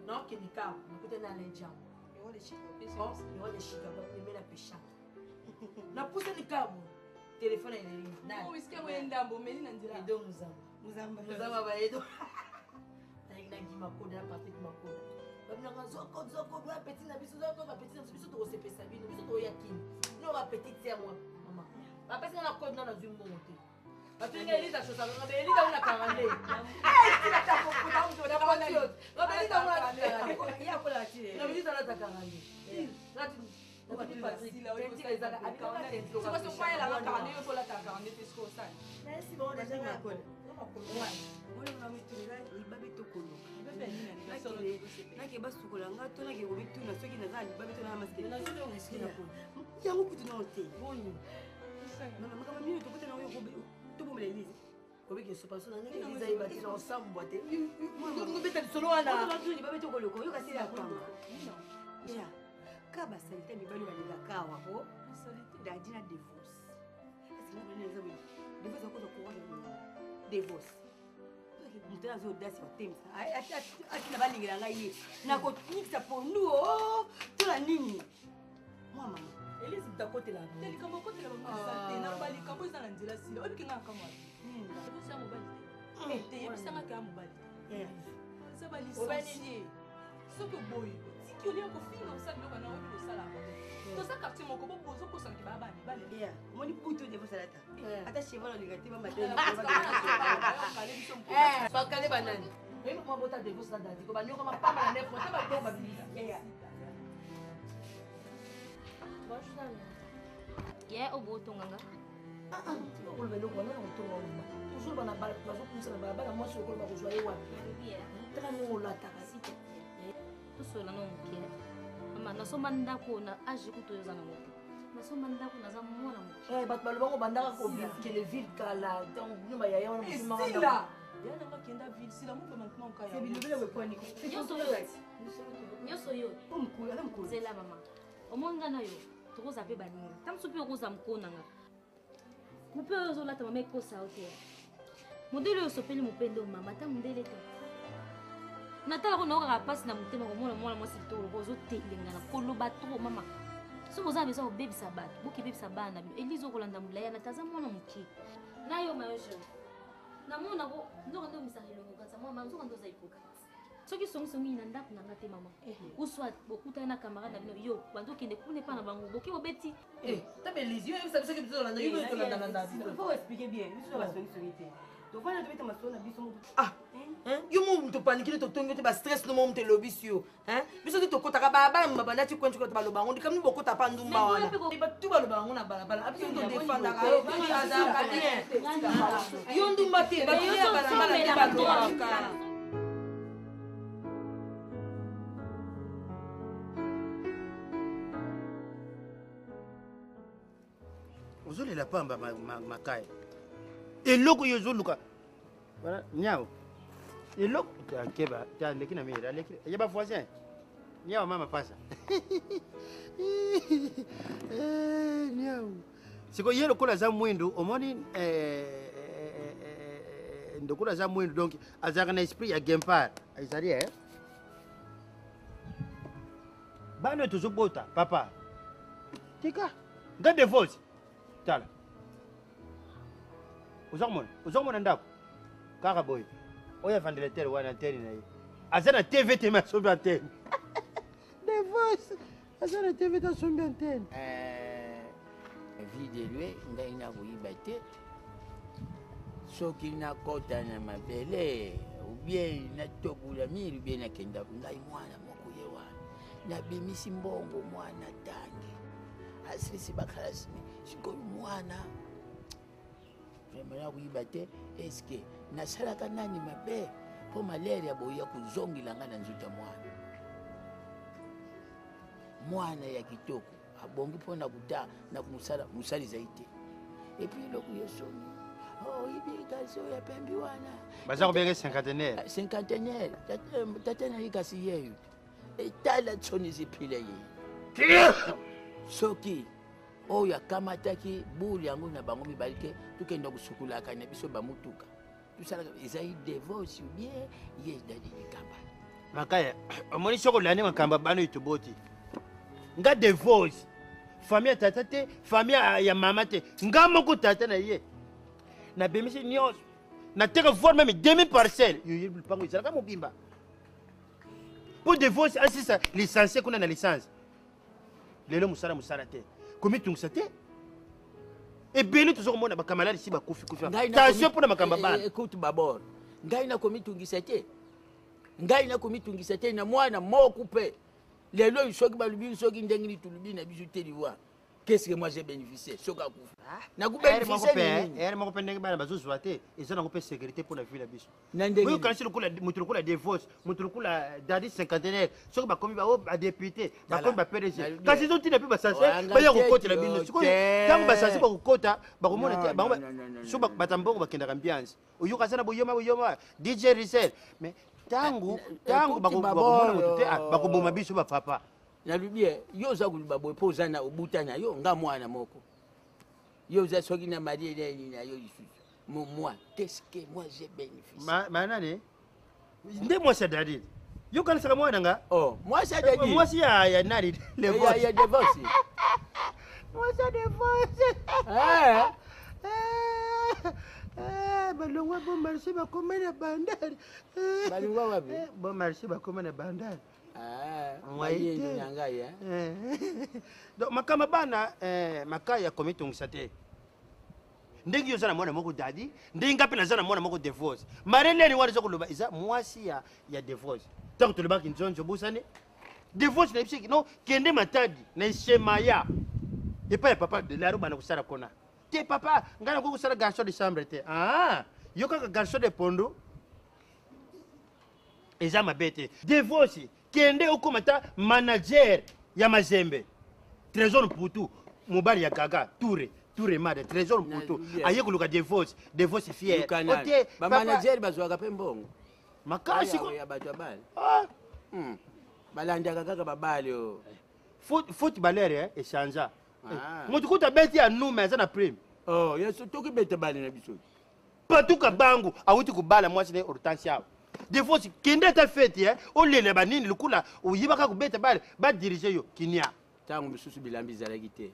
Speaker 5: Non, qui n'est pas, on peut aller à l'Indien. On est chica, on met la pécha. Na pousse le câble, téléphone est là.
Speaker 6: Oh, est-ce qu'on est d'ambo, mais il
Speaker 5: et donc nous avons baïdo. Avec la guima code, la partie de ma code. Babina zoko doit petit na biso zoko va petit na biso to se pesa bino biso to yakini. Nous va petit terre moi, maman. Va passer na code na zumbo monter. Parce que les gens sont là, mais les gens ont 40. Tu vas taper pour la route, la voiture. La petite a la il y a quoi là tirer. La petite a la 40. Là tu on va dire Patrick, là on va dire c'est quoi ce point là 40 il faut la 40 c'est ce qu'on ça. Merci bon déjà ma code.
Speaker 6: Moi on va mettre là il va mettre kolo. Nake basukola ngato nake obituna soki nazali babetuna amaskele. Na zolo ngeskina ko. Yango kutuna ote. Boni. Non non makama mieux to kutana oyo tout le monde l'élise. Comment il se passe? On a une église bâtie ensemble boité. Nous mettons solo là. On va tout, il va mettre au loco. Il va casser la femme. Ya. Kaba salite mi bali bali kawa ho. Salite dadina divorce. Est-ce que vous avez divorce à cause de quoi? Divorce. Mtu azo dasi otemsa. Ati na bali ngira ngai. Na ko nixa pour nous. Oh, tout la nini. Moi maman. Elise mtakote la. Teli kama kote la mama. Na bali kabo sana nzela sile. Obi kinga kama. Kusa mobali. Te yebisanga ka mobali. Ça va licencier. Ce que boy. Si tu lia ko finga usanga kana obi ko sala. To sa quartier moko bo bozo ko sanki baba ni bale. Ya. Moni puto de salata. Ata cheva lo ligati ba madeni.
Speaker 5: Bakale banani. Même moi bota de vous ça dadi ko banyo kama papa na nefo ta ba to ba bilisa. Ya.
Speaker 8: Yeah, au beau tonganga.
Speaker 5: On le veut on a un tour on toujours bana bal bazo kumisa na baba moi sur ko ba ko joyer wa.
Speaker 8: Yeah.
Speaker 5: Tra no la takasi.
Speaker 8: To so la no mkia. Mama na so manda ko na age ko to yozana moto. Na so manda ko na za mwana mo.
Speaker 5: Bat balbango bandaka ko bi que le ville kala donc nyuma ya yaona msima
Speaker 6: nganda. Yana ngakenda ville sila mo pe maintenant kaya.
Speaker 5: C'est bilobele we kwani.
Speaker 8: Nyoso yo.
Speaker 5: Umkulu ala mkulu.
Speaker 8: Zela mama. Omonga na yo. Tokoza pe banini. Tamsupi okoza mkona nga. Mupe ozo lata mama ekosa hotel. Modele yo sopeli mupende mama ta mundele te. Natala ko noka pasi na mutema ko mona mwasi tolo ko zo telenga na koloba to mama. So koza besa o baby sabat. Boki baby sabana. Elizo ko landa mulaya na taza mwana muki. Na yo mayojo. Na mona ko ndoka ndo misahelo ko kasa mama ndoka ndo za ipoka. Soki songi na ndako na ngate mama. Uswa bokuta na camarade na bino yo bando kende kune pa na bango boki obeti.
Speaker 5: Ta belisi yo bisa que biso landa yo to landa.
Speaker 6: Il faut expliquer bien. Biso ba songi songi. To fana to beta masona biso mo.
Speaker 5: Yo mo to paniquer to tongo te ba stress no mo te lobisio. Biso to kota ka ba mabanda ti kwenchi ko to ba lobango ndikam bo kota pa ndumba wana. Ba tu ba lobango na balabala. Abiso to defanda ka yo aza bien. Yo ndumba te ba ya balabala te ba to ka.
Speaker 10: la pamba makaya eloko yo zoluka voilà nyao eloko keba leki na mira leki yeba voisin nyao mama pasa nyao siko yelo kula za mwindu omoni ndokula za mwindu donc azaka na esprit ya gempar aisaria bano tuzobota papa tika nga divorce tala uzomona ndako kaka boy oya vandeletere wana antenne na ye azana tv te masombi antenne divorce azana tv te masombi antenne
Speaker 12: vide lue ngai nakoyiba te soki nakota na mabele ubie natobula miri ubie nakenda ngai mwana moko ye wana nabimisi mbongo mwana tangi asirisi bakalasini sikoyo mwana vraimen nakoyiba te eske nasalaka nani mabe mpo malaria boya kuzongela ngai na nzuta mwana ya kitoko abongi mpo na kuta na kumusaliza ite epuis eloko yosoni ibikasi oyo apembi wana
Speaker 10: baza kobenga
Speaker 12: cinquantenaire tata nayi kasi yeyo etala tsoni ziphile ye soki oyo akamataki buli yango na bango mibali te tukenda kosukulaka na biso bamutuka tusalaka ezali divorce ubie ye dadi likamba
Speaker 10: makaya omoni soko lani makamba bano itoboti nga divorce famille ya tata te famille ya mama te nga moko tata na ye nabemisi nyonso nateka voir même demi parcelle yoyebi lupango ezalaka mobimba mpo divorce asisa licencié kuna na licence lelo mosala te komitungisa te ebele tozokomona bakamaladi si bakufi tension mpo na makambo bana
Speaker 12: écoute babord ngai nakomitungisa te na mwana moko mpe lelo soki balubi soki ndenge litulubi na biso te liwa qu'est-ce que moi j'ai bénéficié soki akufa nakubénéficié
Speaker 10: moko mpe ndenge bana bazozwa te eza nango mpe sécurité mpo na vie na biso
Speaker 12: na ndenge
Speaker 10: oyokanisi moto lokola divorce moto lokola dadi cinquantenaire soki bakomi badéputé bakomi bapdg kasi ezotina mpe basanse baya kokotela bino sikoyo ntango basanse bakokota bakomona te so bata mbongo bakendaka ambiance oyoka aza na boyoma dj risel mais tangu bakomona moto te bakoboma biso bapapa
Speaker 12: nalubi yo oza koluba boye mpo oza na obuta na yo nga mwana moko yo oza soki na mari eleni na yo lisusu moi qu'est-ce que moi j'ai bénéficié
Speaker 10: manani nde mwasi ya dadile yo kanisaka mwana nga
Speaker 12: mwasi ya dadile
Speaker 10: mwasi ya nani
Speaker 12: ya divorce
Speaker 10: mwasi ya divorce balongwa bon marché bakoma na bandari
Speaker 12: balongwa wapi
Speaker 10: bon marché bakoma na bandari donc makamba bana makaya ya komitungisa te ndenge yo oza na mwana moko dadi ndenge nga mpe naza na mwana moko divorce mareleni wana eza koloba eza mwasi ya divorce ntango tolobaki nzonzo obusani divorce na yebisiki no kende matadi na nshemaya epai ya papa delaro bana kosala kona te papa ngai nakoki kosala garçon de chambre te yo kaka garçon de pondo eza mabe te divorce kende okoma ta manager ya mazembe trésor mputu mobali ya gaga toure made trésor mputu aye koluka divorce fier
Speaker 12: bamanager bazwaka mpe mbongo
Speaker 10: makasi
Speaker 12: ya bato ya bale balandaka kaka babale o
Speaker 10: foot balere echangea moto kuta beti ya nume aza na prime
Speaker 12: tokibeta bale na biso
Speaker 10: patuka bangu awuti kubala mwasi ne hortense awo divorce kende ata fete olela banini lokula oyibaka kobeta bale badirige yo kinia
Speaker 12: ntango mosusu bilambi ezalaki te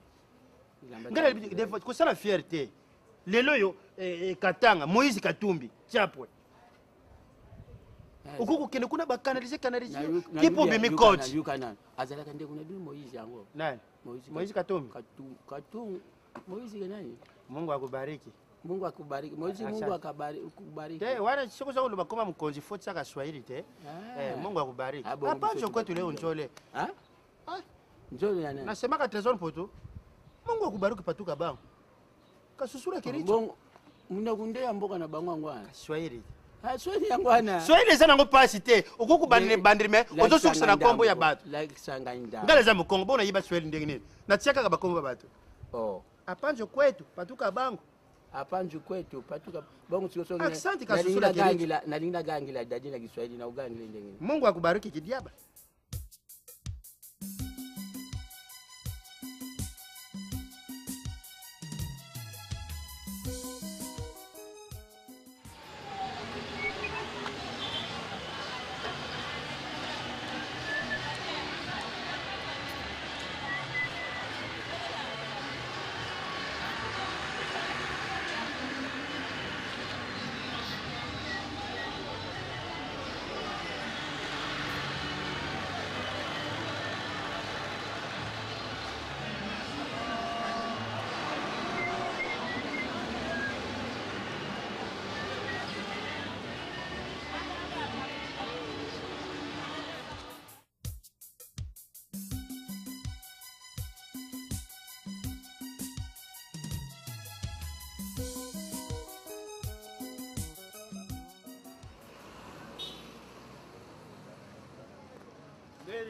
Speaker 10: ngai kosala fiere te lelo yo katanga moïse katumbi tiapwe okoki kokende kuna bakanalize ti mpo obemi coach
Speaker 12: azalaka ndeko na bino moïse yango
Speaker 10: nani moïse katumbi
Speaker 12: moïse nani
Speaker 10: mungu akubariki
Speaker 12: Mungu akubariki. Moizi Mungu akubariki.
Speaker 10: Te wana siku za uluba koma mkonzi foti saka Swahili te. Mungu akubariki. Hapa njo kwetu leo njole.
Speaker 12: Njole ya nani?
Speaker 10: Nasema ka trésor poto. Mungu akubariki patuka bangu. Kasusura kiricho.
Speaker 12: Bongo muna kundea mboka na bangu ngwana.
Speaker 10: Swahili.
Speaker 12: Swahili yangwana.
Speaker 10: Swahili sana ngo pasi te. Okuku bandire me ozo sukisa na kombo ya bato.
Speaker 12: Like sanga inda.
Speaker 10: Ngale za mukongo bona yiba Swahili ndenge nini. Na tiaka ka bakombo bato. Apanjo kwetu patuka bango.
Speaker 12: Apanjo kwetu patuka bango sio sio.
Speaker 10: Asante kasusula
Speaker 12: gangila na linda gangila dadi na Kiswahili na ugangile ndengine.
Speaker 10: Mungu akubariki kidiaba.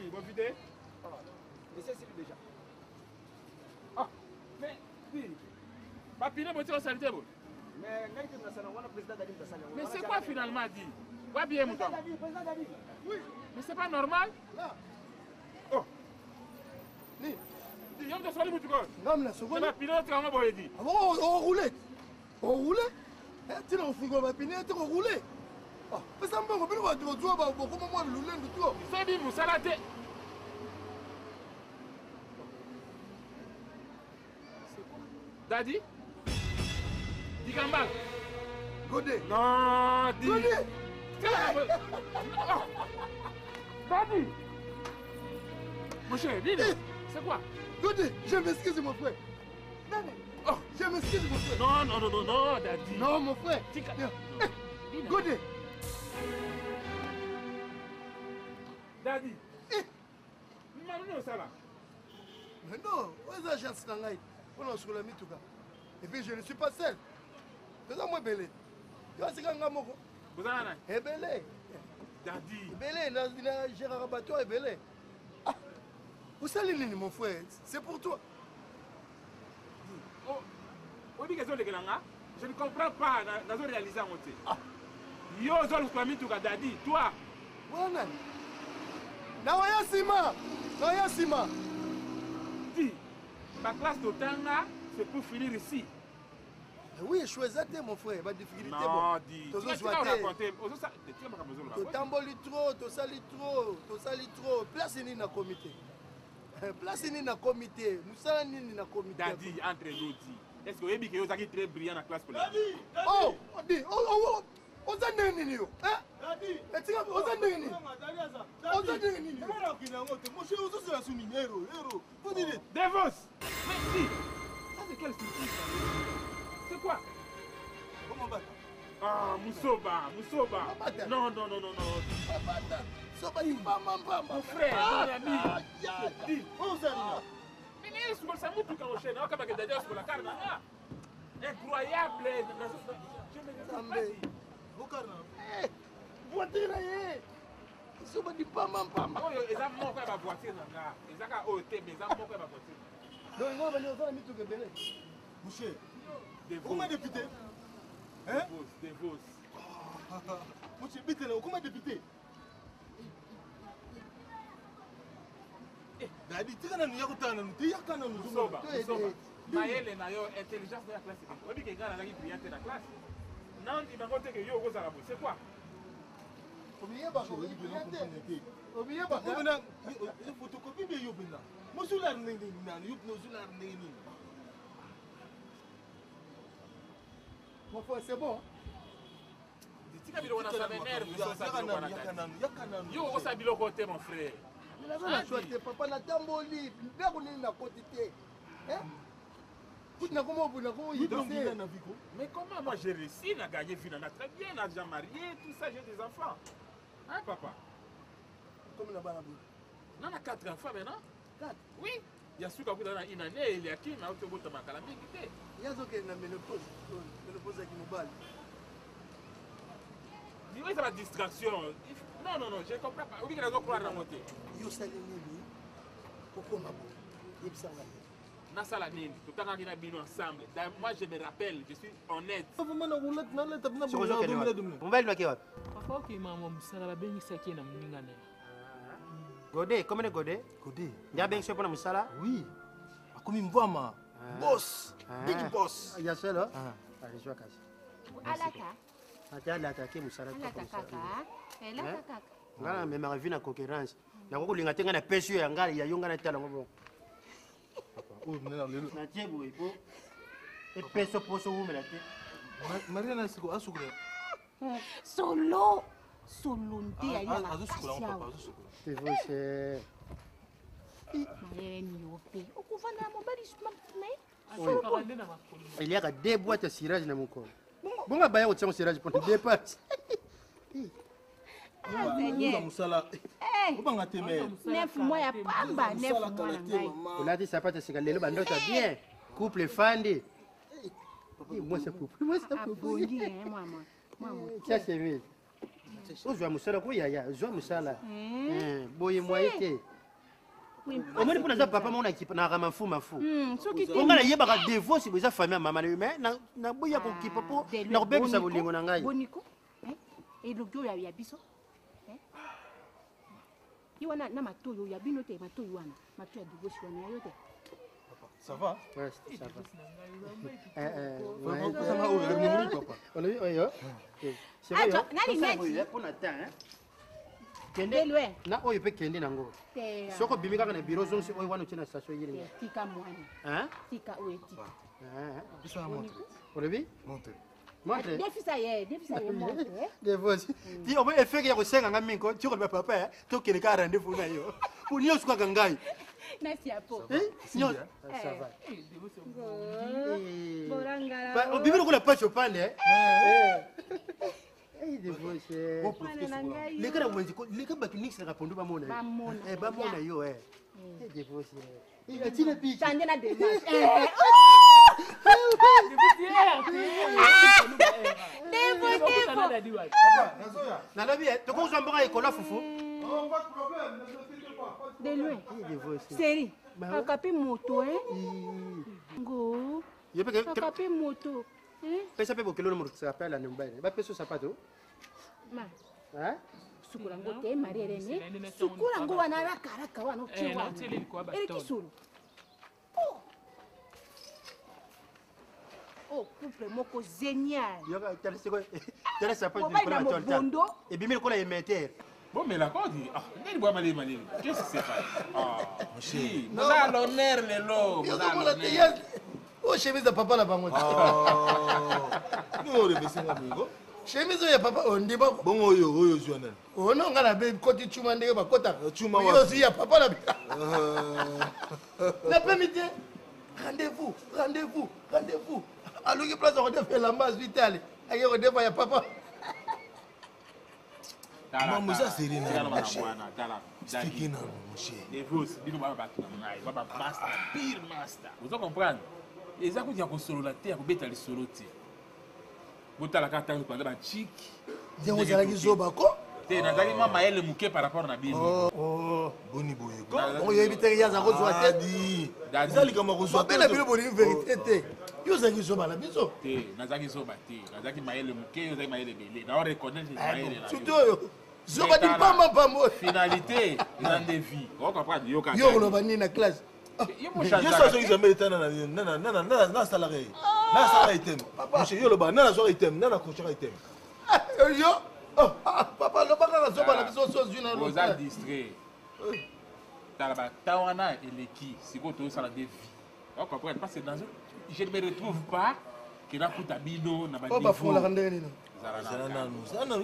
Speaker 13: Ils vont vider.
Speaker 14: Laissez-le déjà.
Speaker 13: Ah, mais, dis, papier, vous êtes santé, vous.
Speaker 14: Mais
Speaker 13: c'est quoi finalement, dit? Quoi bien, mon
Speaker 14: Oui.
Speaker 13: Mais c'est pas normal?
Speaker 3: Là.
Speaker 13: Oh.
Speaker 3: Ni.
Speaker 13: Dis, y'a un de mon tuco.
Speaker 3: Non, mais la seconde.
Speaker 13: C'est pas pilote, comment vous dit?
Speaker 3: Ah bon, on roulait. On roulait? Tu n'as pas frigo, ma pine, tu as roulé. Ah, mais ça me va, tu vas voir, comment moi, le lendemain, tu vois.
Speaker 13: C'est dit, vous salatez. Daddy? Dis Gambal.
Speaker 3: Godé.
Speaker 13: Non, dis.
Speaker 3: Godé.
Speaker 13: Daddy. Mon cher, dis. C'est quoi?
Speaker 3: Godé, je m'excuse, mon frère. Oh, je m'excuse, mon frère.
Speaker 13: Non, non, non, non, non, Daddy.
Speaker 3: Non, mon frère. Godé.
Speaker 13: Daddy. Maman, ça va.
Speaker 3: Mais non, où est la chance dans l'aïe? On a sur la mitouka. Et puis je ne suis pas seul. C'est ça, moi, belé. Tu vois, c'est quand même moi.
Speaker 13: Vous avez un
Speaker 3: Eh, belé.
Speaker 13: Daddy.
Speaker 3: Belé, Gérard Rabato est belé. Ah, vous savez, mon frère, c'est pour toi.
Speaker 13: Oh, je ne comprends pas dans le réalisé en côté. Yo, zol kwa mitouka, Daddy, toi.
Speaker 3: Voilà. Nawaya Sima. Nawaya Sima.
Speaker 13: Dis, ma classe de Tanga, c'est pour finir ici.
Speaker 3: Oui, je suis exact, mon frère. Pas de difficulté.
Speaker 13: Non, dis. Tu vas raconter.
Speaker 3: Tu t'emboles trop, tu salis trop, tu salis trop. Place ni na comité. Place ni na comité. Nous sommes ni na comité.
Speaker 13: Daddy, entre nous, dis. Est-ce que vous avez dit très brillant dans la classe politique?
Speaker 3: Oh, dis, oh, on s'en est nini yo. Hein? Daddy, on s'en est nini. On s'en est nini.
Speaker 13: Devos! Mais dis, ça c'est quelle surprise? C'est quoi?
Speaker 3: Comment battre?
Speaker 13: Ah, Moussoba. Non, non, non, non, non. Mon frère, mon ami. Dis, où ça vient? Mais ça m'a tout quand on chaîne. Comme que Daddy sur la carte. Incroyable. Je me dis.
Speaker 3: Voiture là, ils sont dit pas mal.
Speaker 13: Oh, ils ont monté ma voiture là. Ils ont ôté, mais ils ont monté ma voiture.
Speaker 3: Donc, ils vont venir au Mitou Gebele.
Speaker 14: Boucher.
Speaker 3: Comment député?
Speaker 14: Hein?
Speaker 13: Des vos.
Speaker 14: Boucher, vite là, comment député? Daddy, tu as
Speaker 13: Musoba. Maëlle na yo intelligence de la classe. On dit que gars là qui brillante dans la classe. Non, il m'a montré que yo go Zarabo. C'est quoi?
Speaker 3: Oubliez pas, oubliez pas.
Speaker 14: Photocopie de Yobena. Mosular Nini, Mosular Nini.
Speaker 3: Mon frère, c'est bon.
Speaker 13: Yo, on s'habille au côté, mon frère.
Speaker 3: Papa n'a pas molli. Il n'a pas quantité.
Speaker 13: Mais comment moi j'ai réussi à gagner vie, on a très bien, on a déjà marié, tout ça, j'ai des enfants. Hein, papa?
Speaker 3: Comme la balade.
Speaker 13: On a 4 enfants maintenant.
Speaker 3: 4?
Speaker 13: Oui. Il y a ceux qui ont une année, il y a qui n'a pas de calamité.
Speaker 3: Il y a ceux qui ont ménopause. Ménopause qui nous balle.
Speaker 13: Oui, c'est la distraction. Non, non, non, je ne comprends pas. Oui, il y a croire dans mon thé.
Speaker 3: Yo salini, pourquoi ma boue? Il
Speaker 13: Nasala nini, totangaki na bino ensemble. Moi je me rappelle, je suis honnête.
Speaker 10: Mobali wake wapi?
Speaker 9: Papa ki mama msala babengisaki na mninga na.
Speaker 10: Gode, comment Gode?
Speaker 3: Gode.
Speaker 10: Ndia bengisaki pona musala?
Speaker 3: Oui. Akomi mvama. Boss. Big boss.
Speaker 10: Ya selo? Alijua kazi.
Speaker 11: Alaka.
Speaker 10: Atala atake musala kwa
Speaker 11: Alaka kaka. Elaka kaka.
Speaker 10: Ngana me maravi na concurrence. Na ko kulinga tenga na pesio ya ngali ya yonga na tala ngobo. Na tiebu ipo. E peso poso umela te.
Speaker 4: Mariana siko asukure.
Speaker 11: Solo. Solo ndia ya.
Speaker 4: Azusukura papa, azusukura.
Speaker 10: C'est vrai c'est.
Speaker 11: Mayeni yope. Okuvanda mobali nae.
Speaker 10: Il y a deux boîtes de cirage dans mon corps. Bon, on va au cirage pour deux parties.
Speaker 11: Neuf mois ya pamba, 9 mois na ngai.
Speaker 10: On a dit ça pas te sigaler le bando ça bien. Couple fandi. Moi c'est couple. Moi c'est couple.
Speaker 11: Bondi maman. Maman.
Speaker 10: Ça c'est vrai. Ozwa musala ko yaya, ozwa musala. Boye moi été. Au moins pour les papa mon équipe na rama fu mafu. On a yeba ka divorce pour sa famille maman mais na boya ko kipa po na bebe sa bolingo na ngai.
Speaker 11: Boniko. Et le gars ya biso. Iwana na matoyo ya bino te matoyo wana. Matoyo ya divorce wana yote.
Speaker 4: Ça va?
Speaker 10: Ouais, ça va. Pour Nathan, kende loin na oyo pe kende nango soko bimi kaka na bureau zonse oyo wana tina station yiri
Speaker 11: tika mwana tika oyo tika
Speaker 4: biso na montre
Speaker 10: olebi montre
Speaker 11: defisa ye montre
Speaker 10: divorce ti obo efeke ya kosenga ngami ko ti ko ba papa to kele ka rendez-vous na yo pour nyo suka kangai
Speaker 11: merci apo
Speaker 10: nyo ça va
Speaker 11: borangala
Speaker 10: ba bimi ko la pacho pale divorce les gars mwenzi ko les gars baki nix na pondu ba mona ba mona yo divorce atina piche
Speaker 11: tande na démarche
Speaker 10: na lobi to ko zomba ikola fufu
Speaker 11: de loin série akapi moto ngo akapi moto
Speaker 10: pesa pe bokelo mo s'appelle la numbaine ba peso sapato
Speaker 11: ma sukura ngo te marierene sukura ngo wana raka wana uchiwa eri kisuru oh couple moko génial
Speaker 10: yoga tele sapato du premier tonton et bimel ko la émetteur
Speaker 13: bon mais la quoi dit ah nani bois malé qu'est-ce qui s'est passé ah monsieur non l'honneur le lo
Speaker 3: oh chemise de papa la bango
Speaker 4: no le besenga mingo
Speaker 3: chemise ya papa on dit
Speaker 4: bon oyo journal
Speaker 3: oh non ngala be koti chuma ndenge ba kota
Speaker 4: chuma
Speaker 3: wa yo si ya papa la la permité rendez-vous alors que place on fait la base vitale ayo on devant ya papa
Speaker 4: maman ça c'est rien
Speaker 13: dala
Speaker 4: speaking na monsieur
Speaker 13: divorce bino ba ba ngai ba master pire master vous comprenez eza kudia kosolola te ya kobeta lisolo te botalaka ntango panda bachiki
Speaker 3: nzenge ozalaki zoba ko
Speaker 13: te nazalaki mwa mayele moke par rapport na bino
Speaker 4: boni boye
Speaker 3: oyebi te yaza kozwa te
Speaker 4: eza likambo kozwa
Speaker 3: te na bino bolingi vérité te yo ozalaki zoba na biso
Speaker 13: te nazalaki zoba te nazalaki mayele moke yo ozalaki mayele ebele na oreconnaitre mayele na
Speaker 3: surtout oyo zoba di pamba
Speaker 13: finalité eza nde vie okomprendre yoka
Speaker 3: yo koloba nini na classe
Speaker 4: yo soki jamais etana na salarié na salarié item monsieur yo loba na soki item na contrat item
Speaker 3: yo papa lobaka na zoba na biso so zuna
Speaker 13: lo oza distrait tala bata wana eleki sikoyo tozosala de vie okomprendre parce que je ne me retrouve pas ke nakuta bino na
Speaker 3: bafolaka ndenge nini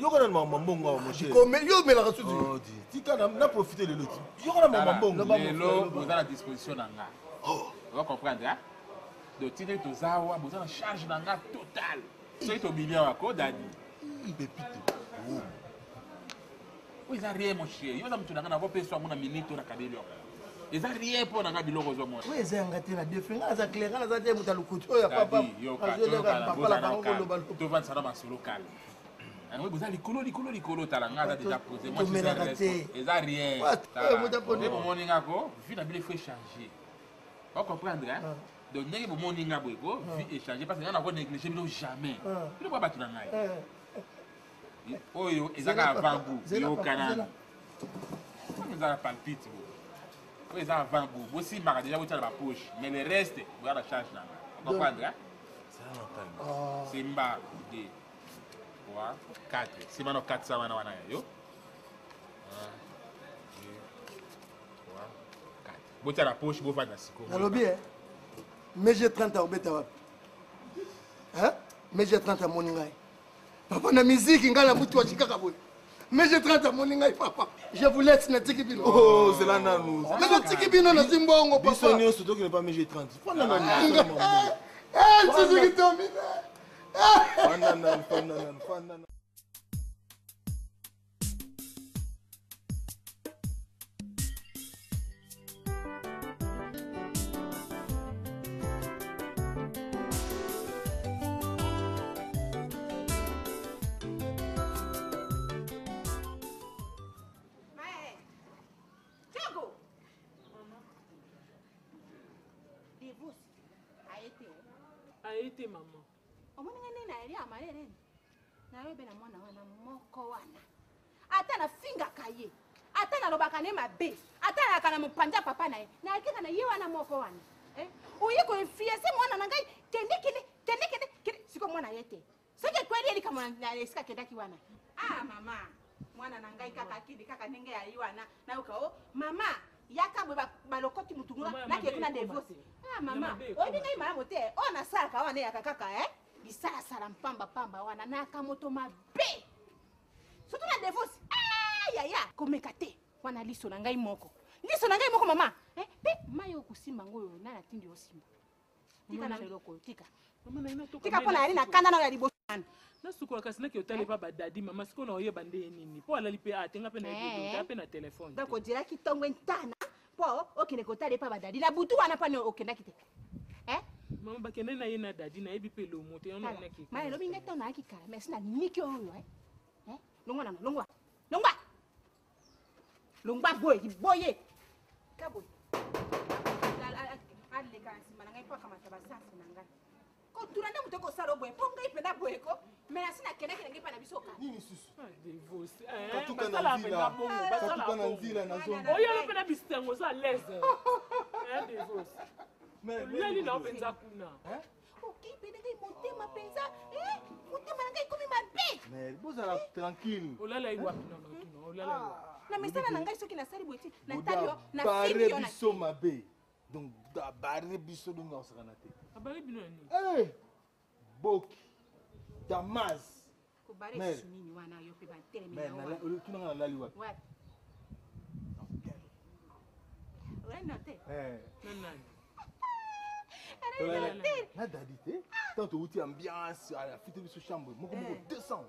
Speaker 4: yokana na mambongo awa monsieur
Speaker 3: yo omelaka susi
Speaker 4: tika na profite lelo ti yokana na mambongo
Speaker 13: lelo boza na disposition na nga ocomprendre donc tini toza awa boza na charge na nga totale soki tobimi awa kodani
Speaker 4: pepite
Speaker 13: o eza rien mon cher yo oza moto na nga navo mpe so yango na minute na kabeli yoko eza rien mpo na nga biloko ozomona
Speaker 3: oyo eza yanga te na defe nga aza clair nga naza te moto alukutu oyo ya papa
Speaker 13: tovandisa na masolo kala yango boza likolo tala nga aza deja posé
Speaker 3: tomelaka te
Speaker 13: eza rien momoni ngako vi na bino efo échanger On comprendre, hein? Donc, nous avons mon ninga boyko, vie échanger parce que nous n'avons négligé jamais. Nous ne pouvons pas tout faire. Oh, ils ont avant goût, ils ont canal. Nous avons palpite. Ils ont avant goût. Aussi, il déjà dans la poche. Mais le reste, vous avez la charge là. Vous comprenez, hein? C'est mba 2, 3, 4. C'est maintenant 400 wana yo. 1, 2, 3, 4. Vous avez la poche, vous faites la siko.
Speaker 3: Nalobi, mais j'ai 30 ans au bêta. Hein? Mais j'ai 30 ans mon ningai. Papa na musique ngala mutu wa chikaka boy. Mais j'ai 30 ans mon ningai papa. Je vous laisse na tikibino.
Speaker 14: Oh, c'est là nanou.
Speaker 3: Mais na tikibino na zimbongo papa.
Speaker 14: Bisonio surtout qu'il n'est pas mais j'ai 30. Faut na nanou.
Speaker 3: Eh, c'est ce qui tombe.
Speaker 14: Fanana.
Speaker 9: Aïté maman.
Speaker 11: Omoni ngani na eri amalere. Na yo bena mwana wana moko wana. Ata na finga kaye. Ata na lobaka ne mabe. Ata na kana mupanja papa na ye. Na akika na ye wana moko wana. Uyi ko fiese mwana na ngai kende siko mwana yete. Sike kweli eli kama na esika kenda kiwana. Ah mama. Mwana na ngai kaka kidi kaka nenge ya yiwana. Na uko mama yaka bwe balokoti mutungula na ke kuna divorce. Ah mama, obi ngai mara mote. Ona saka wana ya kaka bisala sala pamba wana na kamoto mabe. Surtout na divorce. Ah ya komekate. Wana liso na ngai moko. Liso na ngai moko mama. Pe mayo kusimba ngoyo na na tindi osimba. Tika na loko tika.
Speaker 9: Mama na ina to.
Speaker 11: Tika pona ari na kanda na ya liboso.
Speaker 9: Na suko kasi na ki otale pa badadi mama siko na oyeba nde nini. Po ala lipe atenga pe na bido, pe na téléphone.
Speaker 11: Dako dira ki tongo ntana. Po okine kotale pa badadi. Na butu wana pa ne okenda kite.
Speaker 9: Mama bakene na ye na dadi na yebi pe lo mote ona na ki.
Speaker 11: Ma lobi ngata na ki kala, mais na niki oyo Longwa na longwa. Longwa boye. Kabo. Ale kansi mananga ipo kama tabasansi nanga. Ko turanda mutoko salo boye. Ponga ipenda boye ko. Mais asina kene ngi pa na bisoka.
Speaker 14: Nini susu?
Speaker 9: Divorce.
Speaker 14: Katuka na nzila. Katuka na nzila na zombo.
Speaker 9: Oyo lo pena bistengo za leze. Divorce. Mais leli na openza kuna.
Speaker 11: Okay, pena ngai motema penza. Motema ngai komi mabe.
Speaker 14: Mais bozala tranquille.
Speaker 9: Olala iwapi na tuna. Olala iwapi.
Speaker 11: Na mesana na ngai soki na sali boeti na talio na
Speaker 14: filio na biso mabe. Donc da barre biso dunga osakana te.
Speaker 9: Abari bino ni.
Speaker 14: Boki. Damas.
Speaker 11: Ko bare sunini wana yo pe ba telemi na wana.
Speaker 14: Mais tuna na lali wapi?
Speaker 11: Wapi? Ouais noté.
Speaker 9: Nani.
Speaker 14: Na dadi te. Tant to uti ambiance à la fête biso chambre. Moko 200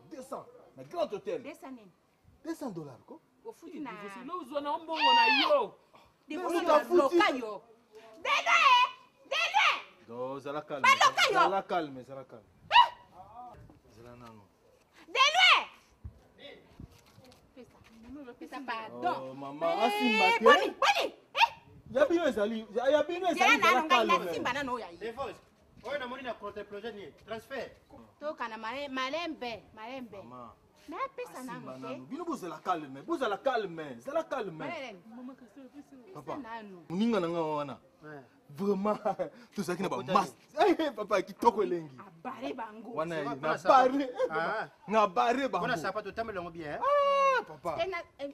Speaker 14: na grand hôtel. $200 ko?
Speaker 11: Au futi na.
Speaker 9: Lo uzwa na mbongo na yo.
Speaker 11: Divorce loka yo. Dede!
Speaker 14: Do zala calme.
Speaker 11: Baloka yo.
Speaker 14: Zala calme. Zala nano.
Speaker 11: Dede! Pesa pardon.
Speaker 14: Oh maman, asimba te.
Speaker 11: Boni.
Speaker 14: Ya bino ezali zala calme.
Speaker 11: Simba na no ya.
Speaker 10: Divorce. Oyo na moni na projet ni transfert.
Speaker 11: Toka na malembe.
Speaker 14: Maman.
Speaker 11: Na pesa na mo te.
Speaker 14: Bino bozala calme. Zala calme.
Speaker 9: Mama kasi
Speaker 14: papa. Muninga na nga wana. Vraiment tout ça qui n'a pas masse. Papa kitoko elengi.
Speaker 11: Abare bango.
Speaker 14: Wana na bare bango.
Speaker 10: Wana sapato tamela ngo bien.
Speaker 14: Papa.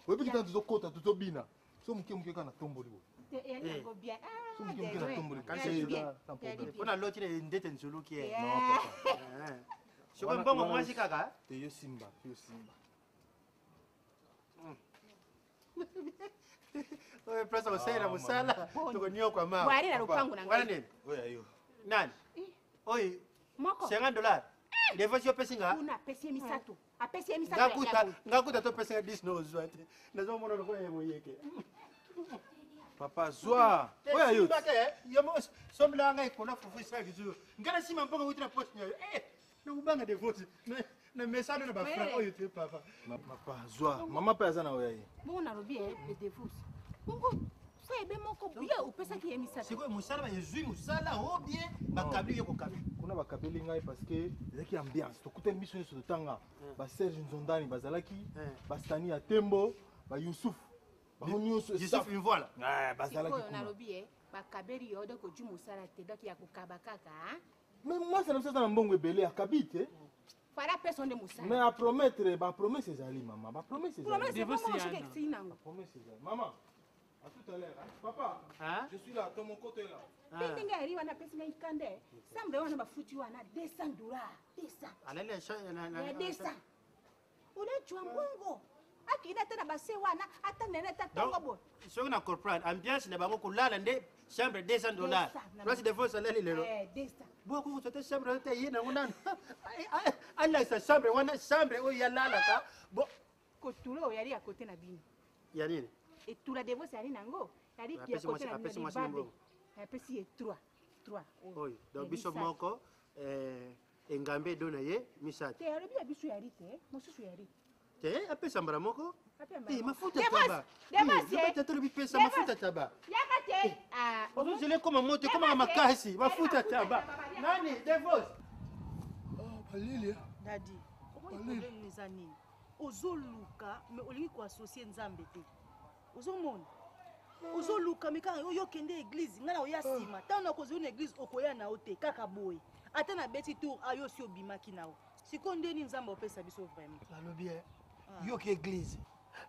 Speaker 14: Wewe biki tanzo kota tutobina. So muke kana tomboli bo.
Speaker 11: Go bien.
Speaker 14: So muke kana tomboli.
Speaker 10: Wana loti le ndete nzulu ki.
Speaker 14: Non papa.
Speaker 10: Sio mbongo mwasi kaka.
Speaker 14: Te yo simba.
Speaker 10: Oye presa wasela musala. Tuko nyo kwa mama.
Speaker 11: Bwari na lupango na
Speaker 10: ngai. Nani?
Speaker 14: Oya yo.
Speaker 10: Nani? Oye.
Speaker 11: Moko.
Speaker 10: $50. Devotion pesinga.
Speaker 11: Una pesi misato. Apesi misato.
Speaker 10: Ngakuta to pesinga 10 no zwate. Nazo mona ko yebo yeke.
Speaker 14: Papa zwa. Oya yo.
Speaker 10: Yomo somla ngai kona fufu sa gizu. Ngana sima mponga wutina post nyo. Na ubanga devotion. Na mesana na bafra oyo te papa.
Speaker 14: Papa zwa. Mama pa azana oya yi.
Speaker 11: Mbona robi e divorce. Mungu frère ebe moko ye opesaki ye misala
Speaker 10: sikoyo mosala bayezwi mosala o bien bakabeli yo kokabeli
Speaker 14: kuna bakabeli ngai parce que ezalaki ambiance tokutani biso nyonso totanga baserge nzondani bazalaki bastani ya tembo bayusufu bango nyonso
Speaker 10: voilà
Speaker 11: bazalaki nalobi bakabeli yo donc oju mosala te donc ya kokaba kaka
Speaker 14: mais moi ça na na mbongo ebele akabi te
Speaker 11: fara personne de mosala
Speaker 14: mais à promettre ba promesse ezali mama ba promesse ezali maman à tout à l'heure papa je suis là dans mon côté là
Speaker 11: ndenge ari wana pesi ngai kande sambe wana bafuti wana $200 200 unajua mbongo akina tena base wana hata nene tatongo bo
Speaker 10: soki na comprendre ambiance na bango kolala nde chambre $200 place de force alali lelo
Speaker 11: 200
Speaker 10: boko kosote chambre te yina ngunana ala sa chambre wana chambre o yalala ka bo
Speaker 11: kotulo yali ya kote na bino
Speaker 10: ya nini
Speaker 11: etula de voice yali nango yali ya kote na bino babe apesi 3
Speaker 10: oyo donc biso moko engambe dona ye misate
Speaker 11: te alobi ya biso yali te mosusu yali
Speaker 10: te apesa mbara moko mafuta
Speaker 11: taba
Speaker 10: tolobi pesa mafuta taba
Speaker 11: yakate
Speaker 10: ozozele koma moto koma makasi mafuta taba nani devos
Speaker 3: balili
Speaker 6: dadi okoyi problème eza nini ozoluka me olingi koassocie nzambe te ozomona ozoluka me kaka oyo okende église ngai na oya nsima ntango nakozwi na église okoya na yo te kaka boye ata na beti tour ayo osi obimaki na yo sikoyo ndeni nzambe opesa biso vraiment
Speaker 3: nalobi yoki église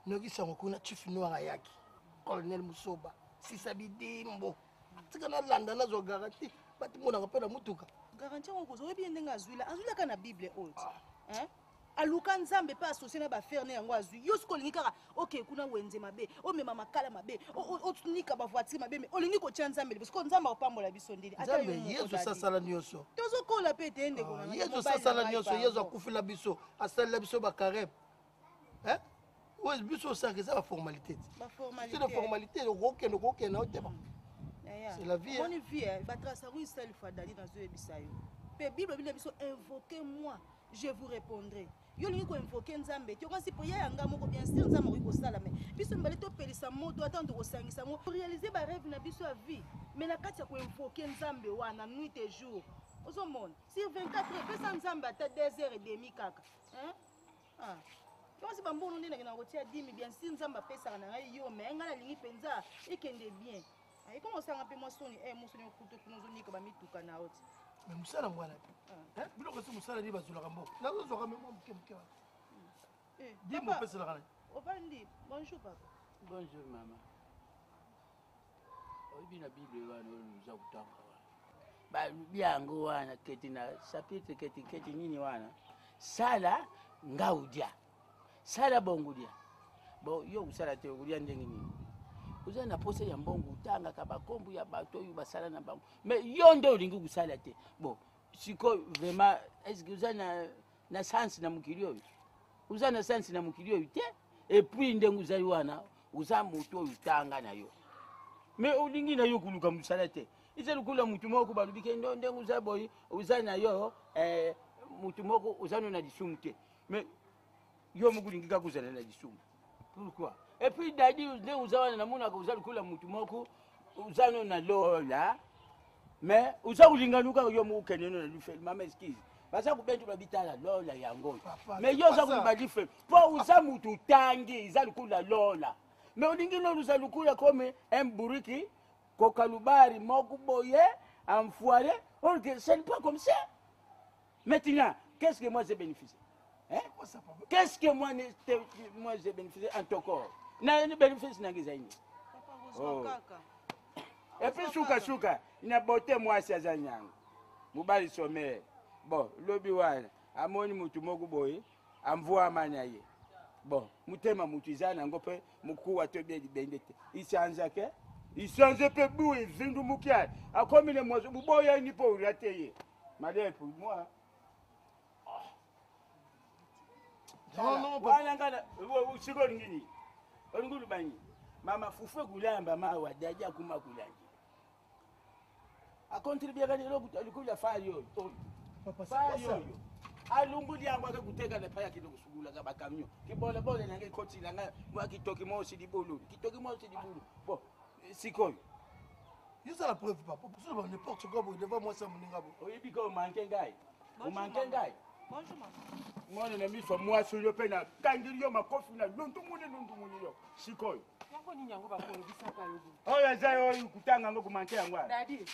Speaker 3: noki sango kuna chief noir ayaki colonel musoba sisa bidimbo tika nalanda nazwa garanti batimonaka mpe na mutuka
Speaker 6: garanti yango koza oyebi ye ndenge azwilaka na bible oyo ti aluka nzambe mpe associe na bafere ne yango azwi yo sikoyo olingi kaka oke kuna wenze mabe omema makala mabe otunika bavoitire mabe me olingi kotia nzambe libo sikoyo nzambe akopambola biso ndeni
Speaker 3: nzambe yesu asala nyonso
Speaker 6: tozokola mpe ete endeko
Speaker 3: yesu asala nyonso yesu akufela biso asalela biso bakarebe oyo biso osaka eza baformalité te na formalité okokende okokende oteba c'est la vie
Speaker 6: moni vie batrace yango isali fois dali nazoyebisa yo mpe bible bino biso invoquez moi je vous répondrai yo olingi koinvoke nzambe te okasi po ya yanga moko bien sûr nzambe okoki kosala me biso mibale topelisa moto ata tokosangisa ngo réaliser barêve na biso ya vie me na kati ya koinvoke nzambe wana nuit et jour ozomona sur 24 heures pesa nzambe ata 2h30 kaka yosi bambono nde nakena kotia 10 bien sûr nzambe apesaka na ngai yo me ngai nalingi mpenza ekende bien ekoma osanga mpe mwasoni mosoni okutu kuna ozonika bamituka na oti
Speaker 3: me mosala mwana te biloko esi mosala nde bazolaka mboka nazozwaka me mwa moke moke wana dimbo opeselaka nani
Speaker 6: ovandi bonjour papa
Speaker 12: bonjour mama oyebi na bible wana oyo uza kutanga wana balubi yango wana keti na chapitre keti nini wana sala ngaudia sala bongudia bo yo kusala te okulia ndenge nini uza na posa ya mbongo utanga ka bakombu ya bato oyo basala na bango mais yo nde olingi kusala te bo siko vraiment est-ce que uza na sens na mukili oyo uza na sens na mukili oyo te et puis ndenge uzali wana uza moto oyo utanga na yo mais olingi na yo kuluka musala te iza lukula mutu moko balubike ndenge uza boy uza na yo mutu moko uza na disumu te mais yo mukulingi ka kuzala na disumu pourquoi et puis dadi nde uza wana namona ko uza lukula mutu moko uza na lola mais uza kulinganuka yo mukene na lufeli mama excuse basa kubentu babitala lola yango mais yo uza kulibadife po uza mutu tangi uza lukula lola mais olingi no uza lukula comme un buriki kokalubari moko boye enfoiré or que c'est pas comme ça maintenant qu'est-ce que moi j'ai bénéficié hein qu'est-ce que moi j'ai bénéficié en ton corps na ni bénéfice na ngizaini et puis suka ina bote mwasi azanyanga mubali somere bon lobi wana amoni mutu moko boye amvua amanya ye bon mutema mutu izana ngope mukuwa tobe dibendete isanzake isanze pe bui zindu mukia akomile mwazo buboya ni po urateye madame pour moi non bana ngana usigoli ngini olingulu banyi mama fufe kulamba mawa daja kuma kulanje akontribue kani lokuta alikuja fari yo papa fari yo alunguli yangu akakuteka na paya kidogo sugula ka bakamyo kibole bole nange koti langa mwa kitoki mosi dibulu bo sikoyo
Speaker 3: C'est la preuve, papa. Pour ça, n'importe quoi, devant moi, ça me dit.
Speaker 12: Oui, puis qu'on manque un gars. On manque un gars.
Speaker 11: Bonjour, maman.
Speaker 12: Moi, on a mis sur moi sur le peine. Quand il y a ma coffre, là, non, tout le monde. Sikoyo. Oh, ya zai oyi kutanga ngo kumanke angwa.
Speaker 7: Daddy.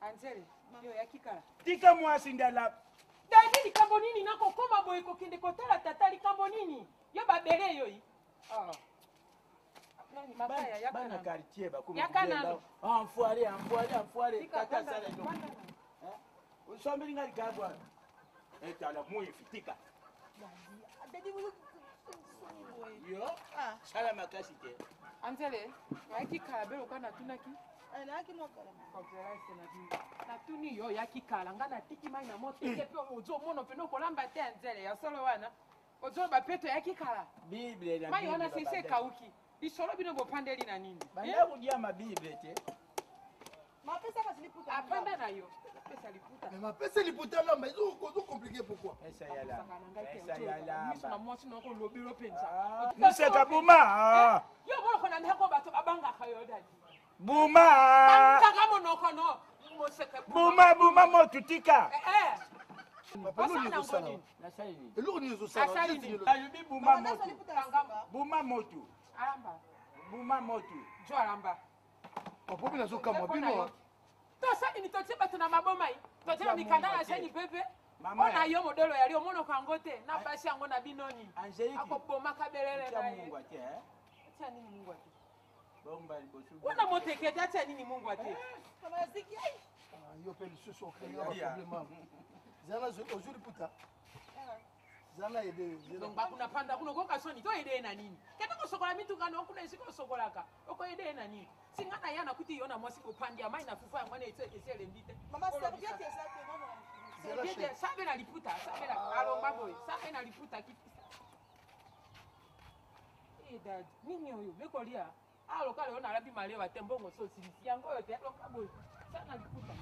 Speaker 7: Anzele, yo yakikala.
Speaker 12: Tika mwasi ndala.
Speaker 7: Daddy likambo nini nako koma boye kokende kotala tata likambo nini? Yo babele yo yi. Ah. Nani mabaya yakana.
Speaker 12: Bana quartier ba kuma.
Speaker 7: Yakana.
Speaker 12: Enfoiré. Tata sala ndo. Usombe linga likabwa. Etala muyi fitika.
Speaker 11: Daddy,
Speaker 12: Yo. Sala makasi te.
Speaker 7: Anzele, yakikala belo kana tunaki.
Speaker 11: Nayaki mokala.
Speaker 7: Conférence na bino. Natuni yo yakikala nga natiki mai na moto eke pe ozomona pene okolamba te Anzele ya solo wana. Ozoba peto yakikala.
Speaker 12: Bible na
Speaker 7: mai wana sese kauki. Lisolo bino bopandeli na nini?
Speaker 12: Banda kudia mabible te.
Speaker 11: Mapesa kasi liputa.
Speaker 7: Apanda na yo. Pesa liputa.
Speaker 3: Mais ma pesa liputa là, mais c'est compliqué pourquoi?
Speaker 12: Esa yala.
Speaker 7: Miso na mwasi na ko lobiro penza.
Speaker 12: Museka buma.
Speaker 7: Yo bolo kona ndeko bato abanga kayo dadi.
Speaker 12: Buma.
Speaker 7: Kaka monoko no.
Speaker 12: Buma motutika.
Speaker 3: Papa nous nous sommes.
Speaker 12: La salle.
Speaker 3: Et nous nous sommes.
Speaker 12: Ayubi buma motu. Buma motu.
Speaker 7: Aramba.
Speaker 12: Buma motu.
Speaker 7: Jo aramba.
Speaker 3: Papa nous sommes comme bino.
Speaker 7: Tosa ni totie bato na maboma yi. Totie mikanda na sheni pepe. Ona yo modelo yali omono kangote na basi yango na binoni.
Speaker 12: Angelique.
Speaker 7: Akoboma kabelele na ye.
Speaker 12: Mungu ate.
Speaker 7: Acha nini Mungu ate?
Speaker 12: Bomba libosu.
Speaker 7: Wana motekete acha nini Mungu ate?
Speaker 11: Kama ziki ai.
Speaker 3: Yo pe le so créer un problème. Zana aujourd'hui puta. Zana ede.
Speaker 7: Donc bakuna panda kuno koka soni to ede na nini? Kenda ko sokola mituka no kuna isiko sokolaka. Oko ede na nini? Singana yana kuti yona mwasi kopandia mai na fufu ya mwana esele ndite.
Speaker 11: Mama serviette ça que maman.
Speaker 7: Serviette sabe na liputa, sabe na alomba boy, sabe na liputa kipi. Dad, nini oyo bekolia? Alo kale ona labi male wa tembongo so silisi yango yote alomba boy. Sana liputa.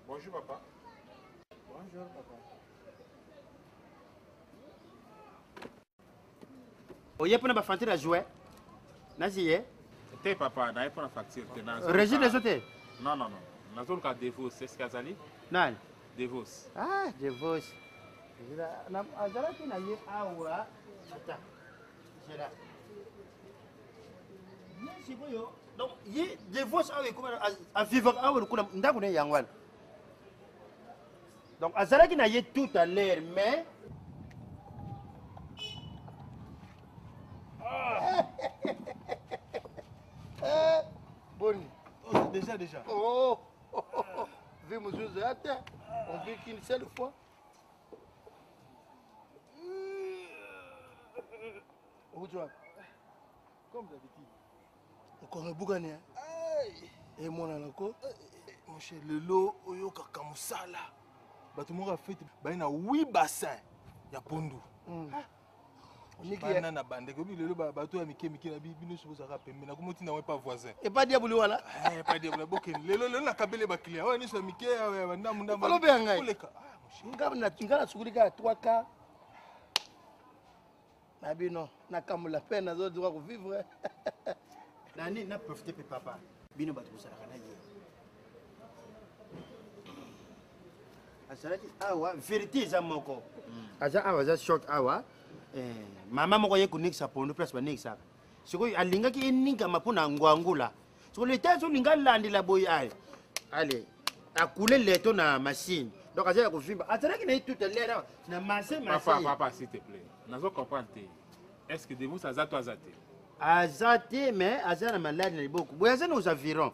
Speaker 13: Bonjour papa.
Speaker 10: Bonjour papa. Oye pona ba fantira jouer. Nasi ye?
Speaker 13: Te papa, na pour la facture te na.
Speaker 10: Régime les autres?
Speaker 13: Non. Na zone ka Devos, c'est ce qu'azali?
Speaker 10: Nani?
Speaker 13: Devos.
Speaker 10: Ah, Devos. Na azala ki na ye awa. Ata. Jera. Yes, boyo. Donc, ye Devos awe kuma a vivre awe kuna ndako ne yangwana. Donc, azala ki na ye tout à l'heure, mais
Speaker 3: Bonne. Oh, déjà. Oh. Vu mon Dieu, on vit qu'une seule fois. Où tu vas?
Speaker 14: comme d'habitude.
Speaker 3: Encore bugani. Et mon anako. Mon cher lelo oyo kaka musala.
Speaker 14: Bato moko fête baina 8 bassins ya pondu. Bana na bande ko bilelo bato ya mike na bino so za pembe na komoti na pas voisin.
Speaker 3: Et pas diabolo wala.
Speaker 14: Pas diabolo boke lelo na kabele ba client. Wa ni so mike ya ndamu ndamu.
Speaker 3: Palo be ngai. Ngana sukulika 3K. Nabino na kamula pena zo droit ko vivre.
Speaker 10: Nani na profiter pe papa. Bino bato kusala kana ye. Asalati awa vérité za moko. Aza awa za short awa. Mama moko ye kunikisa pondo plus ba nikisa. Siko alinga ki eninga mapuna ngwangula. Siko leta so linga landi la boy ai. Allez, akule leto na machine. Donc aza ko vimba. Asalaki na tout l'air na masse.
Speaker 13: Papa s'il te plaît. Nazo comprendre. Est-ce que de vous ça zato azate?
Speaker 10: Azate mais azana malade na liboko. Boyaza nos environs.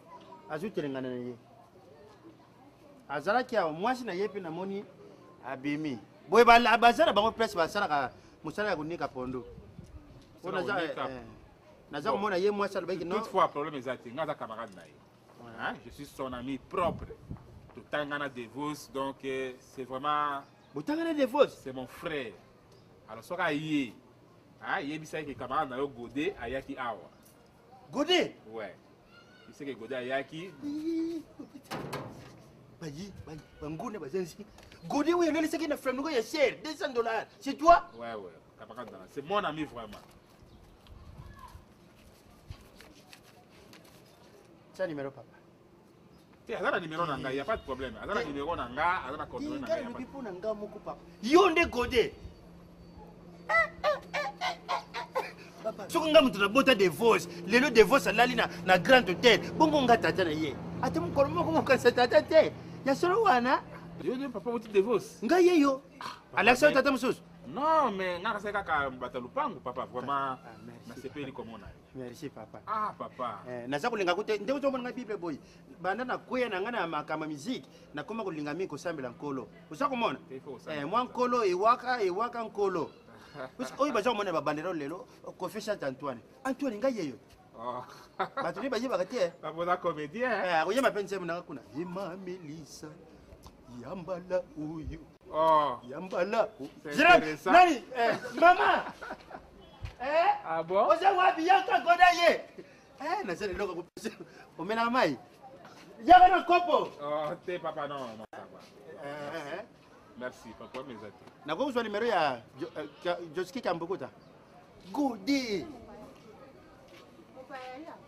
Speaker 10: Azutelengana na ye. Azalaki awa mwasi na ye pe na moni abimi. Boye bala bazara bango place basala ka musala ya kunika pondo. Naza komona ye mwasi alobaki non.
Speaker 13: Toutefois problème ezati ngaza camarade na ye. Hein? Je suis son ami propre. Totangana Devos donc c'est vraiment
Speaker 10: Botangana Devos.
Speaker 13: C'est mon frère. Alors soka yé. Ah, yebisa ke camarade na yo Godé ayaki awa.
Speaker 10: Godé?
Speaker 13: Ouais. Il sait que Godé ayaki.
Speaker 10: Baji, bangune bazenzi. Godé oui, il sait qu'il a fait un cher, $200. C'est toi?
Speaker 13: Ouais. Camarade, c'est mon ami vraiment.
Speaker 10: Ça numéro papa.
Speaker 13: Tu as un numéro nanga, il y a pas de problème. Azana numéro nanga, azana coordonnée nanga.
Speaker 10: Il y a pas nanga moko papa. Yonde Godé. Soko nga mutu na bota divorce, lelo divorce alali na grand hôtel. Bongo nga tata na ye. Ate mukolo moko mokasa tata te. Ya solo wana.
Speaker 13: Yo ne papa mutu divorce.
Speaker 10: Nga ye yo. Alaksa tata mususu.
Speaker 13: Non, mais nga kaseka ka batalupangu papa vraiment. Na sepeli comme on a.
Speaker 10: Merci papa.
Speaker 13: Ah papa.
Speaker 10: Naza kulinga kute ndeko to mona Bible boy. Banda na kuya na ngana makama musique na koma kulinga mimi ko sambela nkolo. Usa kumona? Mwa nkolo ewaka nkolo. Oyi baza komona babandelo lelo confession Antoine. Antoine nga yeyo.
Speaker 13: Oh.
Speaker 10: Batuli baje bakati.
Speaker 13: Baboza comédien.
Speaker 10: Oye mapenzi mna kuna. Ima Melissa. Yambala uyu.
Speaker 13: Oh.
Speaker 10: Yambala.
Speaker 13: C'est
Speaker 10: Nani? Mama.
Speaker 13: Ah bon?
Speaker 10: Oza wapi yaka goda ye? Nasele loko kupese. Omena mai. Yaka na kopo.
Speaker 13: Oh, t'es papa non, ça va. Merci, papa mes amis.
Speaker 10: Na kwa numéro ya Joski Kambukuta. Godé.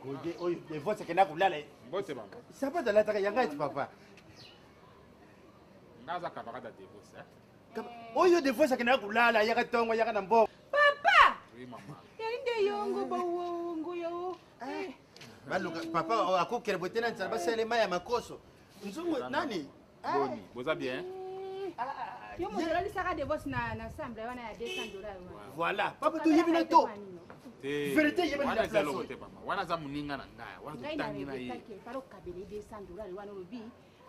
Speaker 10: Godé, oyo, les voix c'est que na kulala.
Speaker 13: Mbote mama.
Speaker 10: Ça pas de la taka yanga papa.
Speaker 13: Naza camarade de vous, hein?
Speaker 10: Oyo des voix c'est que na kulala yaka tongo yaka na mbo.
Speaker 11: Papa!
Speaker 13: Oui maman.
Speaker 11: Yende yongo bawongo yo.
Speaker 10: Baluka papa akokele botena ntsaba sele maya makoso. Nzungu nani?
Speaker 13: Boni, boza bien.
Speaker 11: Yo mo joli saka de boss na ensemble wana ya $200.
Speaker 10: Voilà, papa tu yebina to. Vérité yebina
Speaker 13: wana za lokote mama. Wana za muninga na ngaya, wana tutangi na ye.
Speaker 11: Paro kabele $200 wana lobi.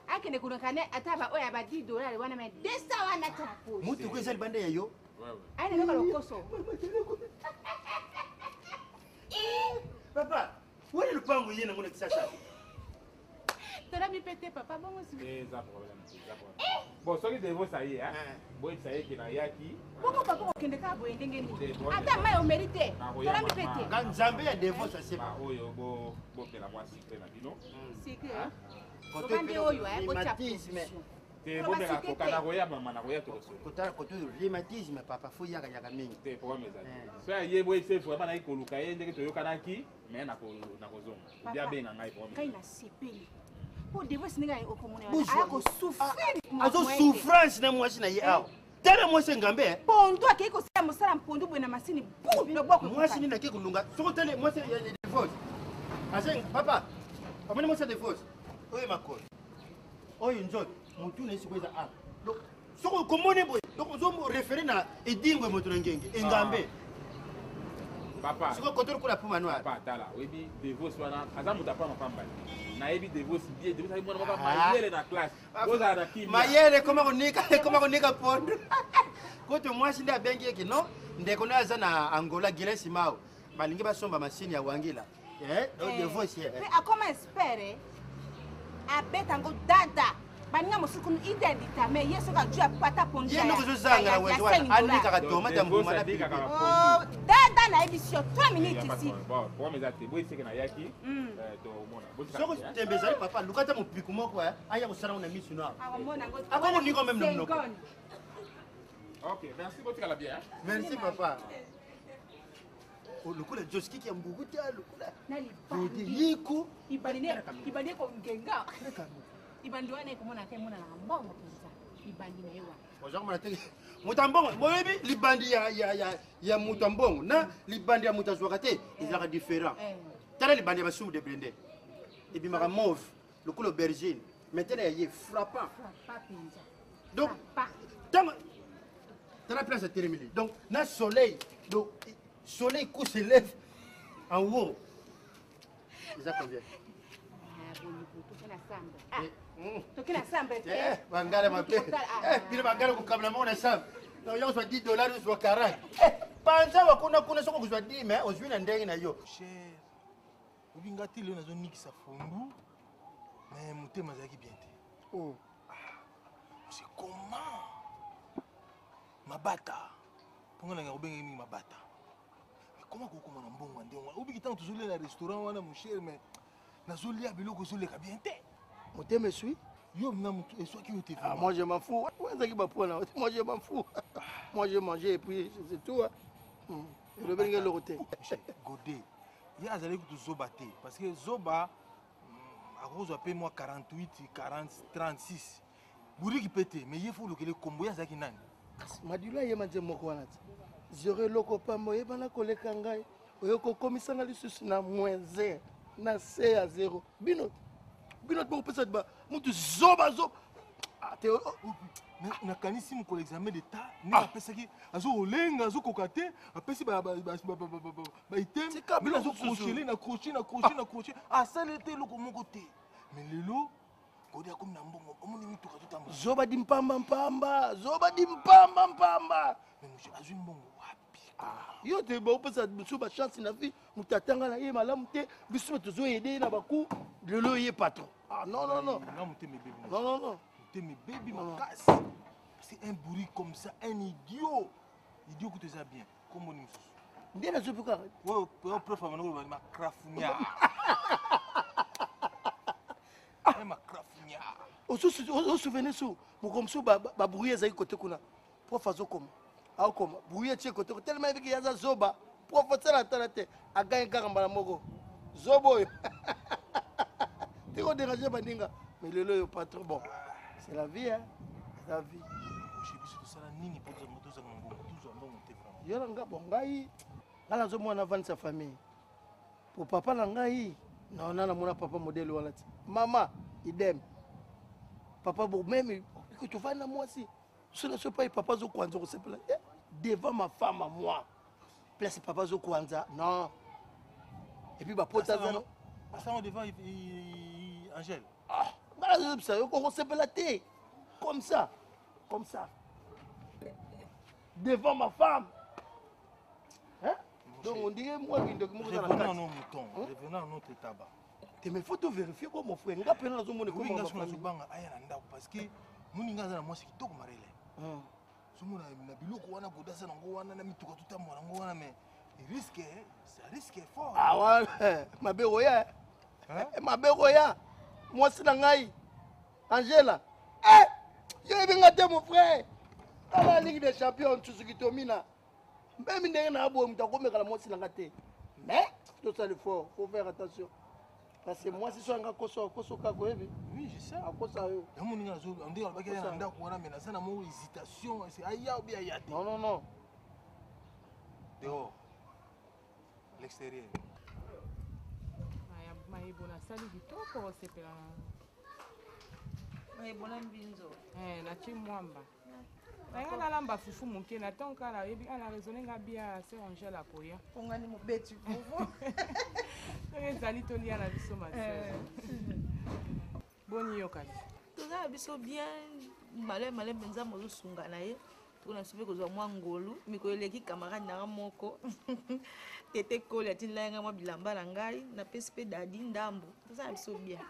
Speaker 11: Akende kunokane ataba oya ba $10 wana me 200 wana tapo.
Speaker 10: Mutu kweza libande yayo.
Speaker 13: Ouais.
Speaker 11: Aina loka lokoso.
Speaker 10: Papa, wale lupango yena ngona kisasa.
Speaker 11: Tora mi pete papa bongo si.
Speaker 13: Ça problème. Bon, soki de vous ça y est, hein. Bon, ça y est qu'il a yaki.
Speaker 11: Bongo papa okende ka boye ndenge ni. Ata mai o mérité. Tora mi pete.
Speaker 10: Quand Nzambe ya devo ça c'est
Speaker 13: pas. Oyo bo pela moi secret na bino.
Speaker 11: Secret. Kotande oyo
Speaker 10: rhumatisme.
Speaker 13: Te bo mela kokana koya mama na koya toroso.
Speaker 10: Kotala koto rhumatisme papa fo yaka mingi.
Speaker 13: Te pour mes amis. So ye bo ese vraiment na ikoluka ye ndenge toyokanaki, mais na kozonga. Bia benga ngai pour.
Speaker 11: Kai na sepeli. Po divorce ninga okomona ayako souffrir.
Speaker 10: Azo souffrance na mwasi na ye awo. Tala mwasi ngambe.
Speaker 11: Pondo akiko sala mosala mpondo bwe na masini bu no boko.
Speaker 10: Mwasi nina ke kulunga. Soko tele mwasi ya divorce. Ase papa. Amene mwasi divorce. Oye makolo. Oye nzoto. Mutu na isikweza a. Soko komone boy. Donc ozo référer na edingwe moto ngenge. Engambe.
Speaker 13: Papa.
Speaker 10: Soko kotor kula puma noir.
Speaker 13: Papa tala. Webi divorce wana azamu tapana pamba. Na ebi divorce bien divorce ay mwana mayele na classe oza na kimi
Speaker 10: mayele koma konika pondo koto mwasi nda bengi yake no ndeko na za na Angola Guinée Simao balingi basomba machine ya wangila divorce
Speaker 11: mpe akoma espere abeta yango dada baninga mosuku identita me ye soki aju apata pondu
Speaker 10: ye nokozozanga wezo wana anikaka tomate ya mbuma na pilipili
Speaker 11: dada nayebisi yo 3 minutes ici
Speaker 10: soko tembe ezali papa luka ata mopiku moko aya kosalango na misu no akomoniko meme na monoko
Speaker 13: Ok, merci beaucoup la bien.
Speaker 10: Merci papa. Lokola Joski qui ambuguta lokola. Yiko
Speaker 11: ibandi ko ngenga. Ibandi wana ko mona kai mona na mbongo penza. Ibandi na yewa.
Speaker 10: Oja mona tenge. Mutambongo, moyebi libandi ya mutambongo na libandi ya mutazwakate ezaka différent. Tala libandi ya basumu de blende. Et puis mara mauve, lokola aubergine. Maintenant il est frappant. Donc dans la place de Télémili. Donc, dans le soleil, le soleil couche se lève en haut. C'est ça combien? Bangala m'appelle. Puis Bangala vous câble mon ensemble. Donc, il y a $10, il y a 40. Panza wakuna kuna soko kuzwa 10 mais ozwi na ndenge na yo.
Speaker 14: Cher. Obingati le nazo nikisa fondu. Mais mutema zaki bien te. Oh. C'est comment? Mabata. Ponga na ngobenge mi mabata. Mais comment ko komona mbongo ndenge? Obiki tant tozole na restaurant wana mon cher mais nazolia biloko zoleka bien te.
Speaker 10: Moté me suit?
Speaker 14: Yo na mutu eswa ki yote.
Speaker 10: Ah moi je m'en fous. Wenzaki ba pona. Moi je m'en fous. Moi je mangeais et puis c'est tout. Le benga le côté.
Speaker 14: Godé. Ya azali ko zoba te parce que zoba à cause paye moi 48, 40, 36. Buriki pété mais il faut le combo ya zaki nani.
Speaker 10: Madula ye manje moko wana ti zore loko pambo ye bana koleka ngai oyoko komisanga lisusu na -1 na C à 0 bino bo pesa ba mutu zoba te
Speaker 14: na kanisi mo ko examen d'état ni apesa ki azo olenga azo kokate apesi ba item mais azo crocheler na crochet asalete loko moko te mais lelo Kodi akum na mbongo, omuni mitu katutamba.
Speaker 10: Zoba di mpamba.
Speaker 14: Mais monsieur azui mbongo wapi?
Speaker 10: Yo te ba opesa suba chance na vie, mutatanga na ye malamu te, biso tozo aider na baku, lelo ye patron. Ah non.
Speaker 14: Non, muté mes bébés.
Speaker 10: Non.
Speaker 14: Muté mes bébés ma casse. C'est un bourri comme ça, un idiot. Idiot que tu as bien. Comment on dit?
Speaker 10: Ndena zopuka.
Speaker 14: Ouais, prof amano ba ma crafunya.
Speaker 10: Au souvenir sous Mokomso babouye zai côté kuna prof azokoma akoma bouye tie côté tellement avec yaza zoba prof tsala talate agaye karamba moko zobo tiko déranger bandinga mais lelo yo patron bon c'est la vie hein la vie
Speaker 14: je suis tout ça nini pour moto za mbongo toujours mbongo te vraiment
Speaker 10: yo nga bon ngai ngala zo mwana vendre sa famille pour papa la ngai non na mona papa modèle wala maman idem papa bon même que tu vas na moi si ce ne soit pas papa zo kwanza c'est devant ma femme à moi place papa zo kwanza non et puis ba pota za
Speaker 14: ça devant Angèle
Speaker 10: voilà ça yo ko se pelaté comme ça devant ma femme hein donc on dirait moi qui donc moi dans la
Speaker 14: non mouton revenons à notre tabac.
Speaker 10: Mais il faut vérifier comment mon frère. Nga pena zo mone
Speaker 14: comment on va banga aya na ndako parce que muninga za na mwasi kitoko marele. So mona na biloko wana kodasa na ngo wana na mituka tutamwa na ngo wana mais ça risque fort.
Speaker 10: Ah ouais, mabero ya. Mabero ya. Mwasi na ngai. Angela. Yo ebenga te mon frère. Ala Ligue des Champions Tsuzuki Tomina. Même ndenge na abo mutakomeka la mwasi na ngate. Mais tout ça le faut faire attention. Parce que moi, si je suis en Koso,
Speaker 14: oui, je sais.
Speaker 10: À Koso,
Speaker 14: on dit hésitation. C'est aïe ou bien aïe.
Speaker 10: Non.
Speaker 14: Dehors. L'extérieur.
Speaker 7: Maïbona sali kitoko sepela.
Speaker 5: Maïbona mbinzo.
Speaker 7: Na chimwamba. Nanga nalamba fufu moke na tonka la yebi ana raisonner ngabia c'est Angèle akoya.
Speaker 5: Pongani mobeti fufu.
Speaker 7: Ezali tolia na biso match. Boni yokali.
Speaker 5: Toza biso bien malé benza mozo sunga na ye. mpona sope kozwa mwa ngolu mikolo eleki camarade nanga moko tete koli atindela yanga mwa bilamba na ngai napesi mpe dadi ndambo tosala biso bien.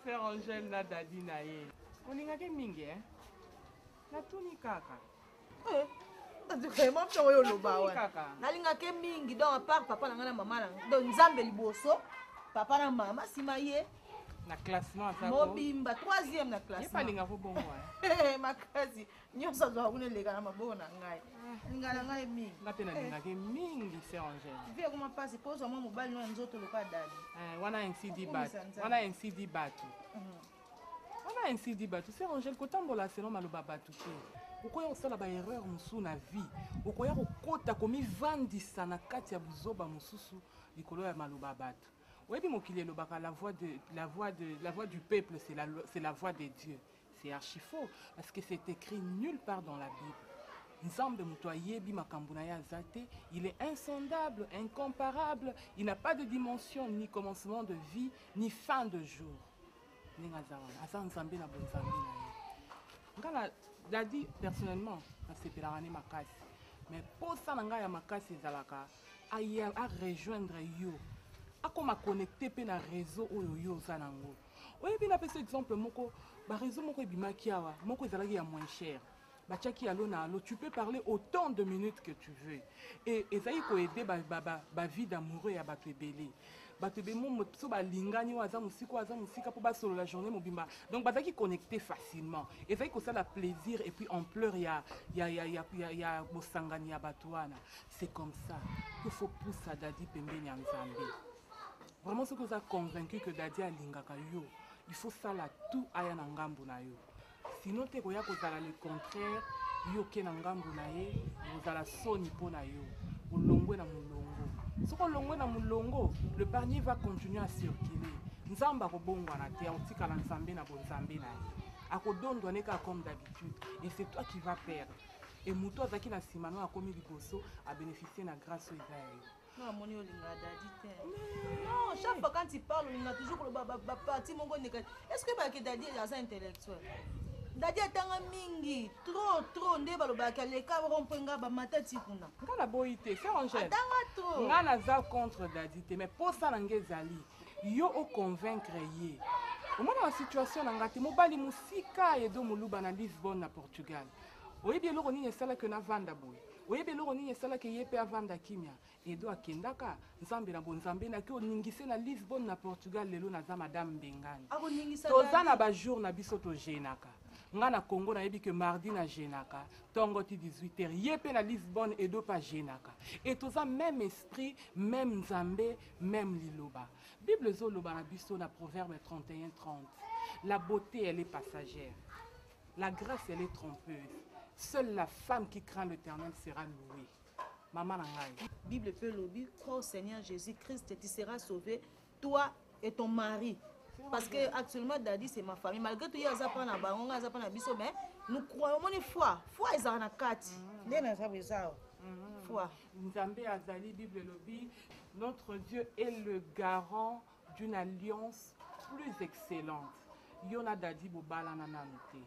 Speaker 7: Frère Angèle na dadi na ye olingaki mingi natuni kaka
Speaker 5: vraiment mpe oyo oloba wana nalingaki mingi donc apart papa na ngai na mama na donc nzambe liboso papa na mama nsima ye
Speaker 7: na classement
Speaker 5: mobimba 3e na
Speaker 7: classement bongo
Speaker 5: makasi nyonso azwaka kuna eleka na maboko na ngai linga na ngai mingi
Speaker 7: nga mpe nalingaki mingi Sœur Angèle
Speaker 5: vie ekoma mpasi po ozwa mwa mobali no ya nzoto loka dadi
Speaker 7: wana ainsi di bato wana ainsi di bato wana ainsi di bato Sœur Angèle kotambola selon maloba bato te okoya kosala baerreur mosusu na vie okoya kokota komivandisa na kati ya buzoba mosusu likolo ya maloba bato oyebi mokili elobaka la voix du peuple c'est la voix de Dieu. C'est archi faux parce que c'est écrit nulle part dans la Bible. Nzambe muto ayebi makambo na ye aza te, il est insondable, incomparable, il n'a pas de dimension ni commencement de vie ni fin de jour. Ndenge aza wana aza nzambe na bonzambe na ye. Nga na dadi personnellement nasepelaka ne makasi mais posa na ngai ya makasi ezalaka a rejoindre yo akoma connecté pe na réseau oyo yo oza nango. Oyebi napesa exemple moko réseau moko ebimaki awa moko ezalaki ya moins cher batiaki alo na alo tu peux parler autant de minutes que tu veux et ezali koede vie d'amoureux ya bato ebele bato ebele so balingani oyo aza mosika mpo basolola journée mobimba donc bazalaki connecté facilement ezali kosala plaisir et puis ampleur ya bosangani ya bato wana. C'est comme ça qu'il faut pousser dadi pembeni ya nzambe. Vraiment ce que vous avez convaincu que dadi alingaka yo il faut ça là tout aya na ngambo na yo sinon te koya kozala le contraire yo ke na ngambo na ye kozala soni mpo na yo olongwe na molongo soko olongwe na molongo le panier va continuer à circuler nzambe akobongwana te akotikala nzambe na bonzambe na ye akodondwa ne kaka comme d'habitude et c'est toi qui vas perdre et moto azalaki na nsima no akomi liboso abénéficie na grâce oyo eza ya yo.
Speaker 5: Non, mon Dieu, non, chaque fois quand il parle, il a toujours le parti mon est-ce que Dadi est intellectuel? Dadi est un mingi, trop, ndeba le baka les cabres rompenga ba matati kuna.
Speaker 7: Ngala boité, c'est Angèle. Ngala za contre Dadi mais pour ça ngezali, yo o convaincre ye. Au moins dans la situation ngati mobali musika edo muluba na Lisbonne na Portugal. Oyebi eloko nini esala ke na vanda boye. Oyebi eloko nini esala ke ye pe avanda kimia. Edo akendaka nzambe na bonzambe na ki oningise na Lisbonne na Portugal lelo na za madame Bengani. Toza na ba jour na biso to jenaka. Nga na Congo na yebi ke mardi na jenaka. Tongo ti 18h ye pe na Lisbonne edo pa jenaka. Et toza même esprit, même nzambe, même liloba. Bible zo loba na biso na Proverbe 31:30. La beauté elle est passagère. La grâce elle est trompeuse. Seule la femme qui craint l'Éternel sera louée. Maman Nangai.
Speaker 5: Bible peut le dire, oh Seigneur Jésus-Christ, tu seras sauvé, toi et ton mari. Parce que actuellement, Dadi, c'est ma famille. Malgré tout, il y a des gens mais nous croyons en foi. Foi, ils ont 4. Foi.
Speaker 7: Nzambe Azali, Bible Lobby, notre Dieu est le garant d'une alliance plus excellente. Yona Dadi Bobala Nananote.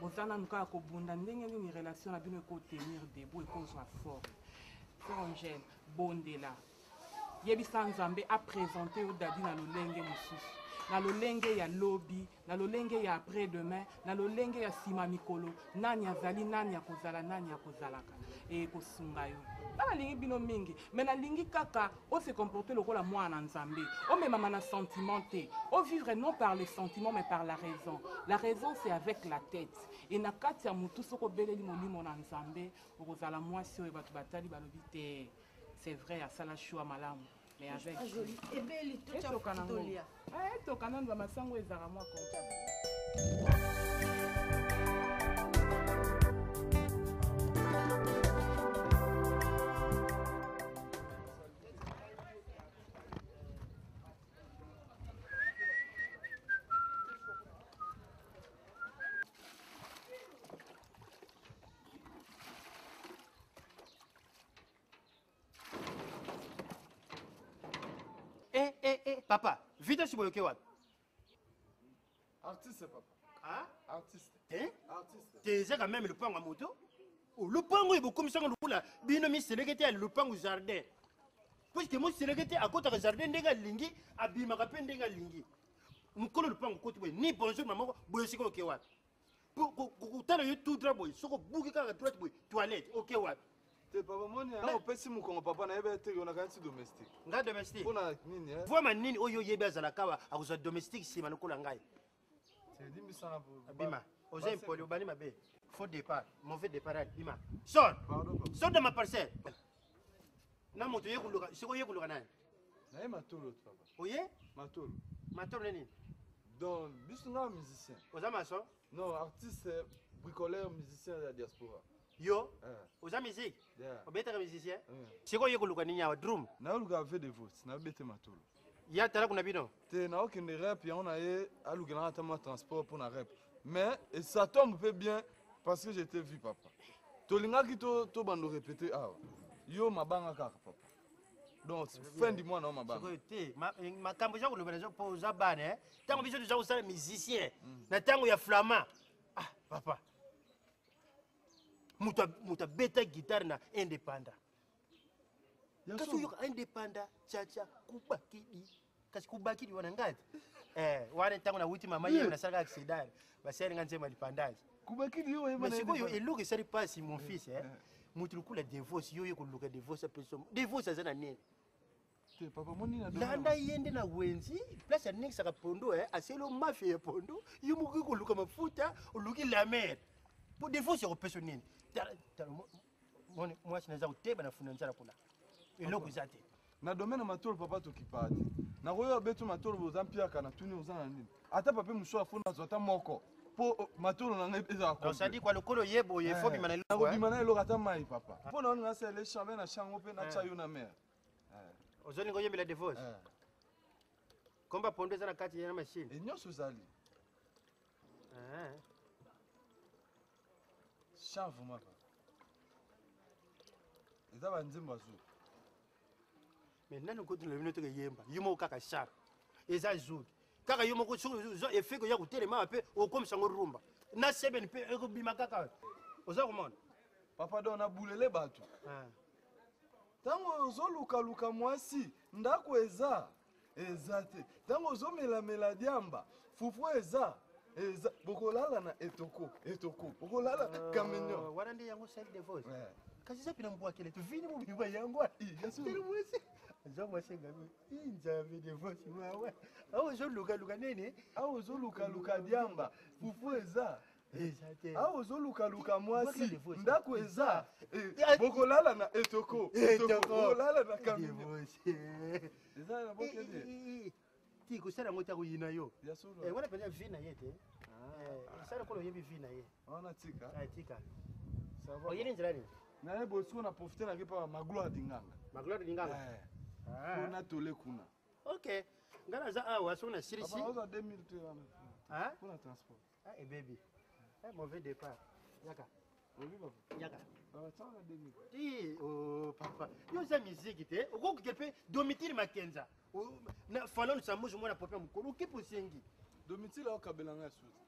Speaker 7: Bozana nuka kobunda ndenge ni relation na bino ko tenir debout et qu'on soit fort. Frère Angèle, bondela. Yebisa Nzambe a présenté au Dadi na lolenge mususu. Na lolenge ya lobby, na lolenge ya après-demain, na lolenge ya sima mikolo, nani azali nani ya kozala nani ya kozalaka. E kosunga yo. Na lingi bino mingi, mais na lingi kaka o se comporter lokola mwana Nzambe. O memama na sentimenté, o vivre non par les sentiments mais par la raison. La raison c'est avec la tête. Et na kati ya mutu soko beleli molimo na Nzambe, o kozala mwasi oyo batu batali balobi te. C'est vrai à sala choix malamu. Mais avec
Speaker 5: joli et belle tout ça tolia.
Speaker 7: Eh to kananda masango ezara mwa konta.
Speaker 10: Papa, vite si boyoke wapi?
Speaker 1: Artiste papa.
Speaker 10: Hein?
Speaker 1: Artiste.
Speaker 10: T'es quand même le pan à moto. Le pan, il faut comme ça, bino mi sélecté le pan au jardin. Parce que moi, sélecté à côté du jardin, des gars lingi, abima rapin des gars lingi. Nous collons le pan au côté, ni bonjour maman, boyosiko ok wat. Pour t'as eu tout travail, sur le bouquet à toilette, ok wat.
Speaker 1: T'es pas vraiment ni un petit mou comme papa n'a pas été on a gagné domestique.
Speaker 10: Nga domestique.
Speaker 1: On a nini hein.
Speaker 10: Vois ma nini oyo yeba zalakawa à vous domestique si manuko langai.
Speaker 1: C'est 10 000 pour
Speaker 10: Abima, osez impoli obani mabe. Faux départ, mauvais départ Abima. Sors. Sors de ma parcelle. Na moto yekuluka, siko yekuluka nani?
Speaker 1: Na ye matolo papa.
Speaker 10: Oye?
Speaker 1: Matolo.
Speaker 10: Matolo nini?
Speaker 1: Donc, bisunga musicien.
Speaker 10: Oza maçon?
Speaker 1: Non, artiste bricoleur musicien de la diaspora.
Speaker 10: Yo? Oza musique? Obeta ka musicien? Siko yekuluka nini ya drum?
Speaker 1: Na uluka fait des votes, na bete matolo.
Speaker 10: Ya tala kuna bino?
Speaker 1: Te na okende rap ya on a ye alukena atama transport pour na rap. Mais et ça tombe peu bien parce que j'étais vu papa. Tolinga ki to bando répéter ah. Yo mabanga kaka papa. Donc fin du mois non mabanga.
Speaker 10: Te ma kambo ja kulobela zo poza bana tango biso déjà usala musicien na tango ya flamand. Ah papa. Muta beta guitare na indépendant. Kaso yo indépendant chacha kubakidi. Kasi kubakidi wana ngati. Wana tango na wuti mama yeye na sala accident. Basere nganje malipandage.
Speaker 1: Kubakidi yo yema.
Speaker 10: Mais c'est quoi yo eluki sari passe mon fils mutu kula divorce yo yekuluka divorce person. Divorce azana nini?
Speaker 1: Te papa moni na
Speaker 10: landa yende na wenzi place ya next ka pondo aselo mafia ya pondo yo muki kuluka mafuta uluki la mer. Pour divorce yo person nini? Moi sinaza uteba na funa njala kuna. Eloko zate.
Speaker 1: Na domaine matolo papa tokipati. Na koyo betu matolo bozampia kana tuni uzana nini? Ata papa musho afuna zota moko. Po matolo na ngai eza ko.
Speaker 10: Ça dit quoi le kolo yebo yefo bimana
Speaker 1: lo. Ko bimana lo kata mai papa. Po na nga sele chambe na chango pe na chayo na mer.
Speaker 10: Ozoni ngoyembe la divorce. Komba pondo za na kati ya machine.
Speaker 1: E nyoso zali. Chave mapa. Eza banzimba zo.
Speaker 10: Mais nani ko tuna bino to yemba. Yumo kaka sharp. Eza zo. Kaka yo moko zo efeko ya kutelema pe okomisa ngorumba na 7 pe ekubima kaka oza komona
Speaker 1: papa dona bulele bato tango zoluka mwasi ndako eza te tango zomela diamba fufu eza bokolala na etoko bokolala camion
Speaker 10: wana ndi yango self divorce kasi zapina mbwa kile tu vini mu biba yango tele mwasi Zama senga inja divorce wawe. Awo zo luka nene?
Speaker 1: Awo zo luka diamba. Fufu eza. Awo zo luka mwasi. Ndako eza. Bokolala na etoko. Bokolala na camion. Eza na bokele.
Speaker 10: Ti kusala ngota kuyina yo. Wana penya vina yete. Sala kolo yebi vina ye.
Speaker 1: Wana tika.
Speaker 10: Tika. Sawa. Oyeni njirani?
Speaker 1: Na yebo siko na profiter na kipa magloire dinganga.
Speaker 10: Magloire dinganga.
Speaker 1: Kuna tole kuna.
Speaker 10: OK. Ngana za awa sona sirisi.
Speaker 1: Papa oza 2000 tu wana. Kuna transport.
Speaker 10: Baby. Mauvais départ. Yaka.
Speaker 1: Oui papa.
Speaker 10: Yaka.
Speaker 1: Papa tsana 2000.
Speaker 10: Oh papa. Yo za musique te. Oko kepe Domitille Makenza. Na falon sa mojo mwana papa mukolo kipo sengi.
Speaker 1: Domitille o kabelanga suti.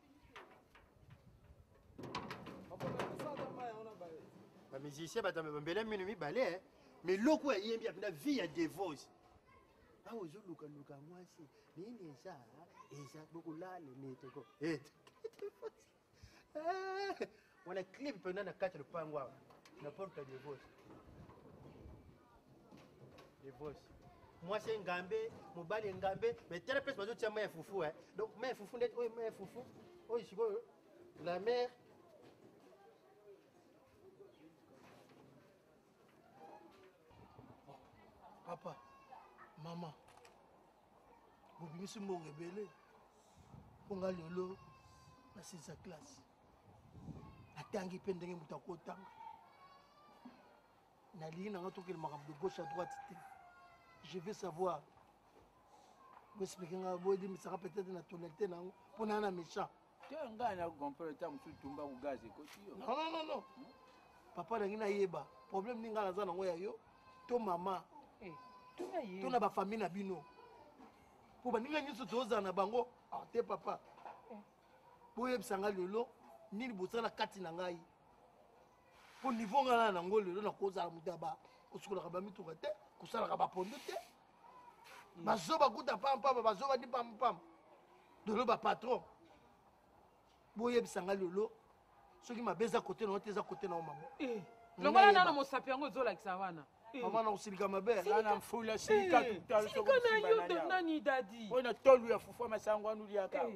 Speaker 1: Papa na sa ta maya ona bae.
Speaker 10: Ba musicien batambela minumi balé. Mais loko yembi apenda vie ya divorce. Awo zo luka mwasi. Nini eza bokulala netoko. Wana clip penda na kati lupango hapo. Na porta divorce. Divorce. Mwasi ngambe, mobali ngambe, mais telle personne bazo tia maya fufu Donc maya fufu net, maya fufu. Siko la mère
Speaker 3: Papa, maman, vous venez me révéler. On a le lot, c'est sa classe. La tangue est pendant que vous avez la ligne a de gauche à droite. Je veux savoir. Vous expliquez à vous, mais ça va peut-être dans la tonalité pour un méchant.
Speaker 12: Tu as un gars qui a compris le temps où tu tombes au gaz.
Speaker 3: Non. Papa, il y a un problème. Il y a un problème. To maman. Tuna ba famille na bino. Po baninga nyuso toza na bango. Te papa. Po yebsanga lelo nini bosala kati na ngai po niveau ngala na ngolo lelo na kozala mutaba osukola ka ba mituka te kusala ka ba pondo te bazoba kuta pam bazoba di pam dolo ba patron boye bisanga lelo soki mabeza côté na oteza côté na mama
Speaker 9: longola nano mosapi yango zolakisa wana
Speaker 3: mama na usilika mabe
Speaker 12: ana mfula silika tutalo
Speaker 9: soko na nani dadi
Speaker 12: bona tolu ya fufu masango anu liaka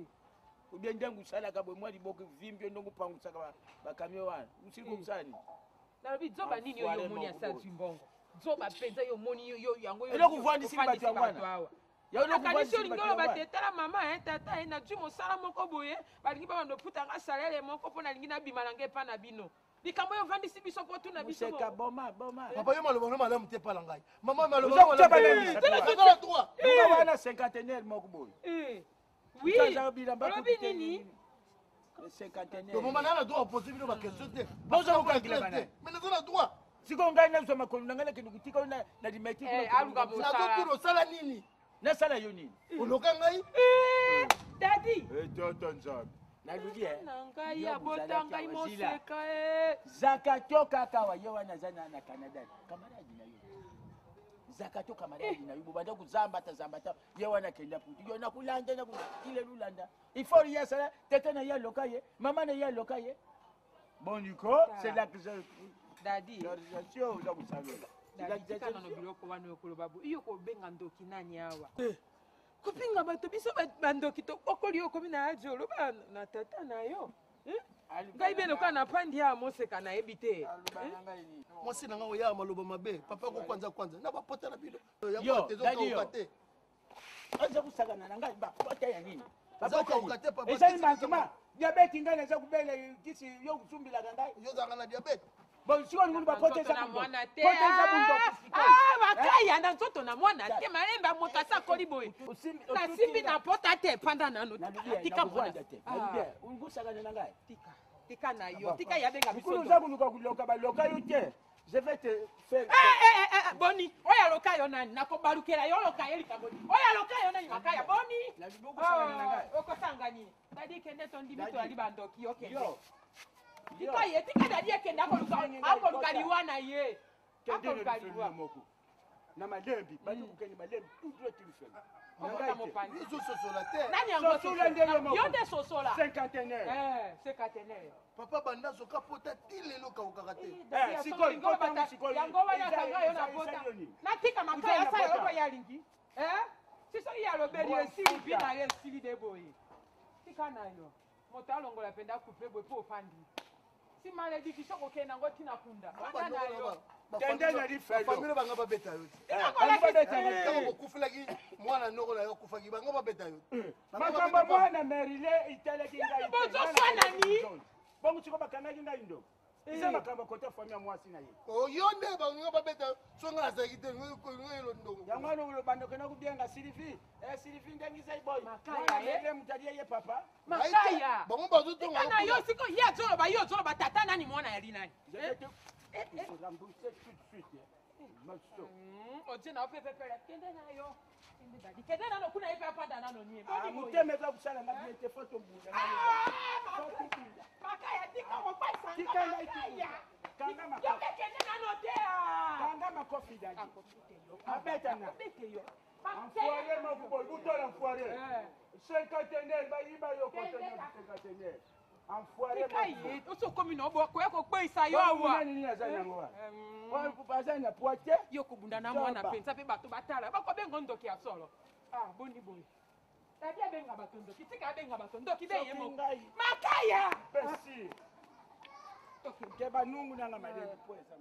Speaker 12: ubiendangu sala kabwe mwali boke vimbyo ndongo pangu saka bakamyo wana usiliko kusani
Speaker 9: na bizoba nini yo moni asa twimbongo zoba penza yo moni yo yango yo
Speaker 12: elo kuvandi silika twana
Speaker 9: akanisi olingolo batetala mama tata na dwi mosala moko boye balingi babando putanga salele moko mpo nalingi nabima nange epa na bino likambo oyo ovandisi biso mpo tuna biso
Speaker 12: boma
Speaker 3: papa yo maloba no malamu te pala ngai mama maloba
Speaker 12: wana cinquantenaire moko boye
Speaker 9: olobi nini
Speaker 3: mama nana droit opose bino baquestion te mais nazala droit
Speaker 12: siko ngai nazwa makolo na ngai nakende kutika na dimetri
Speaker 9: aluka
Speaker 3: nakokino osala nini
Speaker 12: nasala yo nini
Speaker 3: oloka ngai
Speaker 9: dadi
Speaker 12: toto nzobe naluki
Speaker 9: nangai abota ngai moseka
Speaker 12: zakato kaka wa yo wana zana na Canada kamaradi na yo zakato kamaradi na yo bobanda kuzambata yo wana kenda puti yo nakulanda na kile lulanda ifori ya sala tete na ya lokaye mama na ya lokaye boniko c'est la
Speaker 9: dadi
Speaker 12: l'organisation za kusalela
Speaker 9: kana no biloko wana yokoloba bo iyo kobenga ndoki nani awa kopinga bato biso bandoki to okoli okomi na ajolo na tata na yo ngai bene kwa na pandi ya moseka na yebi te
Speaker 3: mwasi na nga oya maloba mabe papa ko kwanza na bapota na bino
Speaker 12: yo tezoka te aza kusagana na ngai bapota ya nini
Speaker 3: bazoka ukate papa
Speaker 12: ezali mankima diabete ngai naza kubele kisi yo kusumbila ngai
Speaker 3: yo zanga na diabete
Speaker 12: bon siko ngulu bapote za
Speaker 9: mwana te makaya na nzoto na mwana te malemba moto asa koli boye na simbi na pota te panda nano tika mwana
Speaker 12: te ungusagana na ngai
Speaker 9: tika na yo tika ya benga biso
Speaker 12: kulu za kuluka kuloka baloka yo te je vais te faire
Speaker 9: boni oya loka yo nani nakobalukela yo loka ye likaboni oya loka yo nani makaya boni
Speaker 12: la bibogo sagana na ngai
Speaker 9: okosangani dadi kende tondi bito ali bandoki yo kende tika ye tika dadi ekende akoluka liwa na ye akoluka liwa
Speaker 12: moko na malembi bali kukeni malembi tudro tilifela
Speaker 9: nani yango sosola yo nde sosola
Speaker 3: cinquantenaire papa banda soka pota ti lelo kaokaka te
Speaker 9: yango wana kanga yo na pota natika makaya sa yo boye alingi siso yalobeli esili mpi na ye esili de boye tika na yo moto alongola penda kupe boye mpo ofandi si maledi soko okende yango ntina kunda wana na yo
Speaker 3: famille banga babeta yo okufilaki mwana noko na yo okufaki banga babeta yo
Speaker 12: makambo mwana merile italaki ngai
Speaker 9: bozoswanani
Speaker 12: bongo siko bakangaki ngai ndo eza makambo kote famille mwasi na ye
Speaker 3: yo nde banga babeta songa azalaki te ngoyelo ndongo
Speaker 12: yango wana bandoko na kubienga silifi silifi ndengisa iboy makaya mutali ye papa
Speaker 9: makaya
Speaker 3: bango bazotonga
Speaker 9: kana yo siko ye azoloba tata nani mwana yali nani otie na opepepele kende na yo kende nano kuna yepe apanda nano nie
Speaker 12: mutemeka kusala ngabiete foto mbunda
Speaker 9: makaya tika mopaisa
Speaker 12: tika makaya kanga makofi
Speaker 9: yo kende nano te
Speaker 12: kanga makofi dadi abeta na enfoiré makubo butola enfoiré cinquantenaire bayiba yo conteneur cinquantenaire enfoiré
Speaker 9: makubo oso komi no bo ko kweisa yo awa
Speaker 12: nini azanya ngwa bazanya poite
Speaker 9: yo kubunda na mwana penza pe bato batala bako bengo ndoki ya solo boni boy tabia benga bato ndoki tika benga bato ndoki be yemo makaya
Speaker 12: pesi keba nungu nanga madeni poesa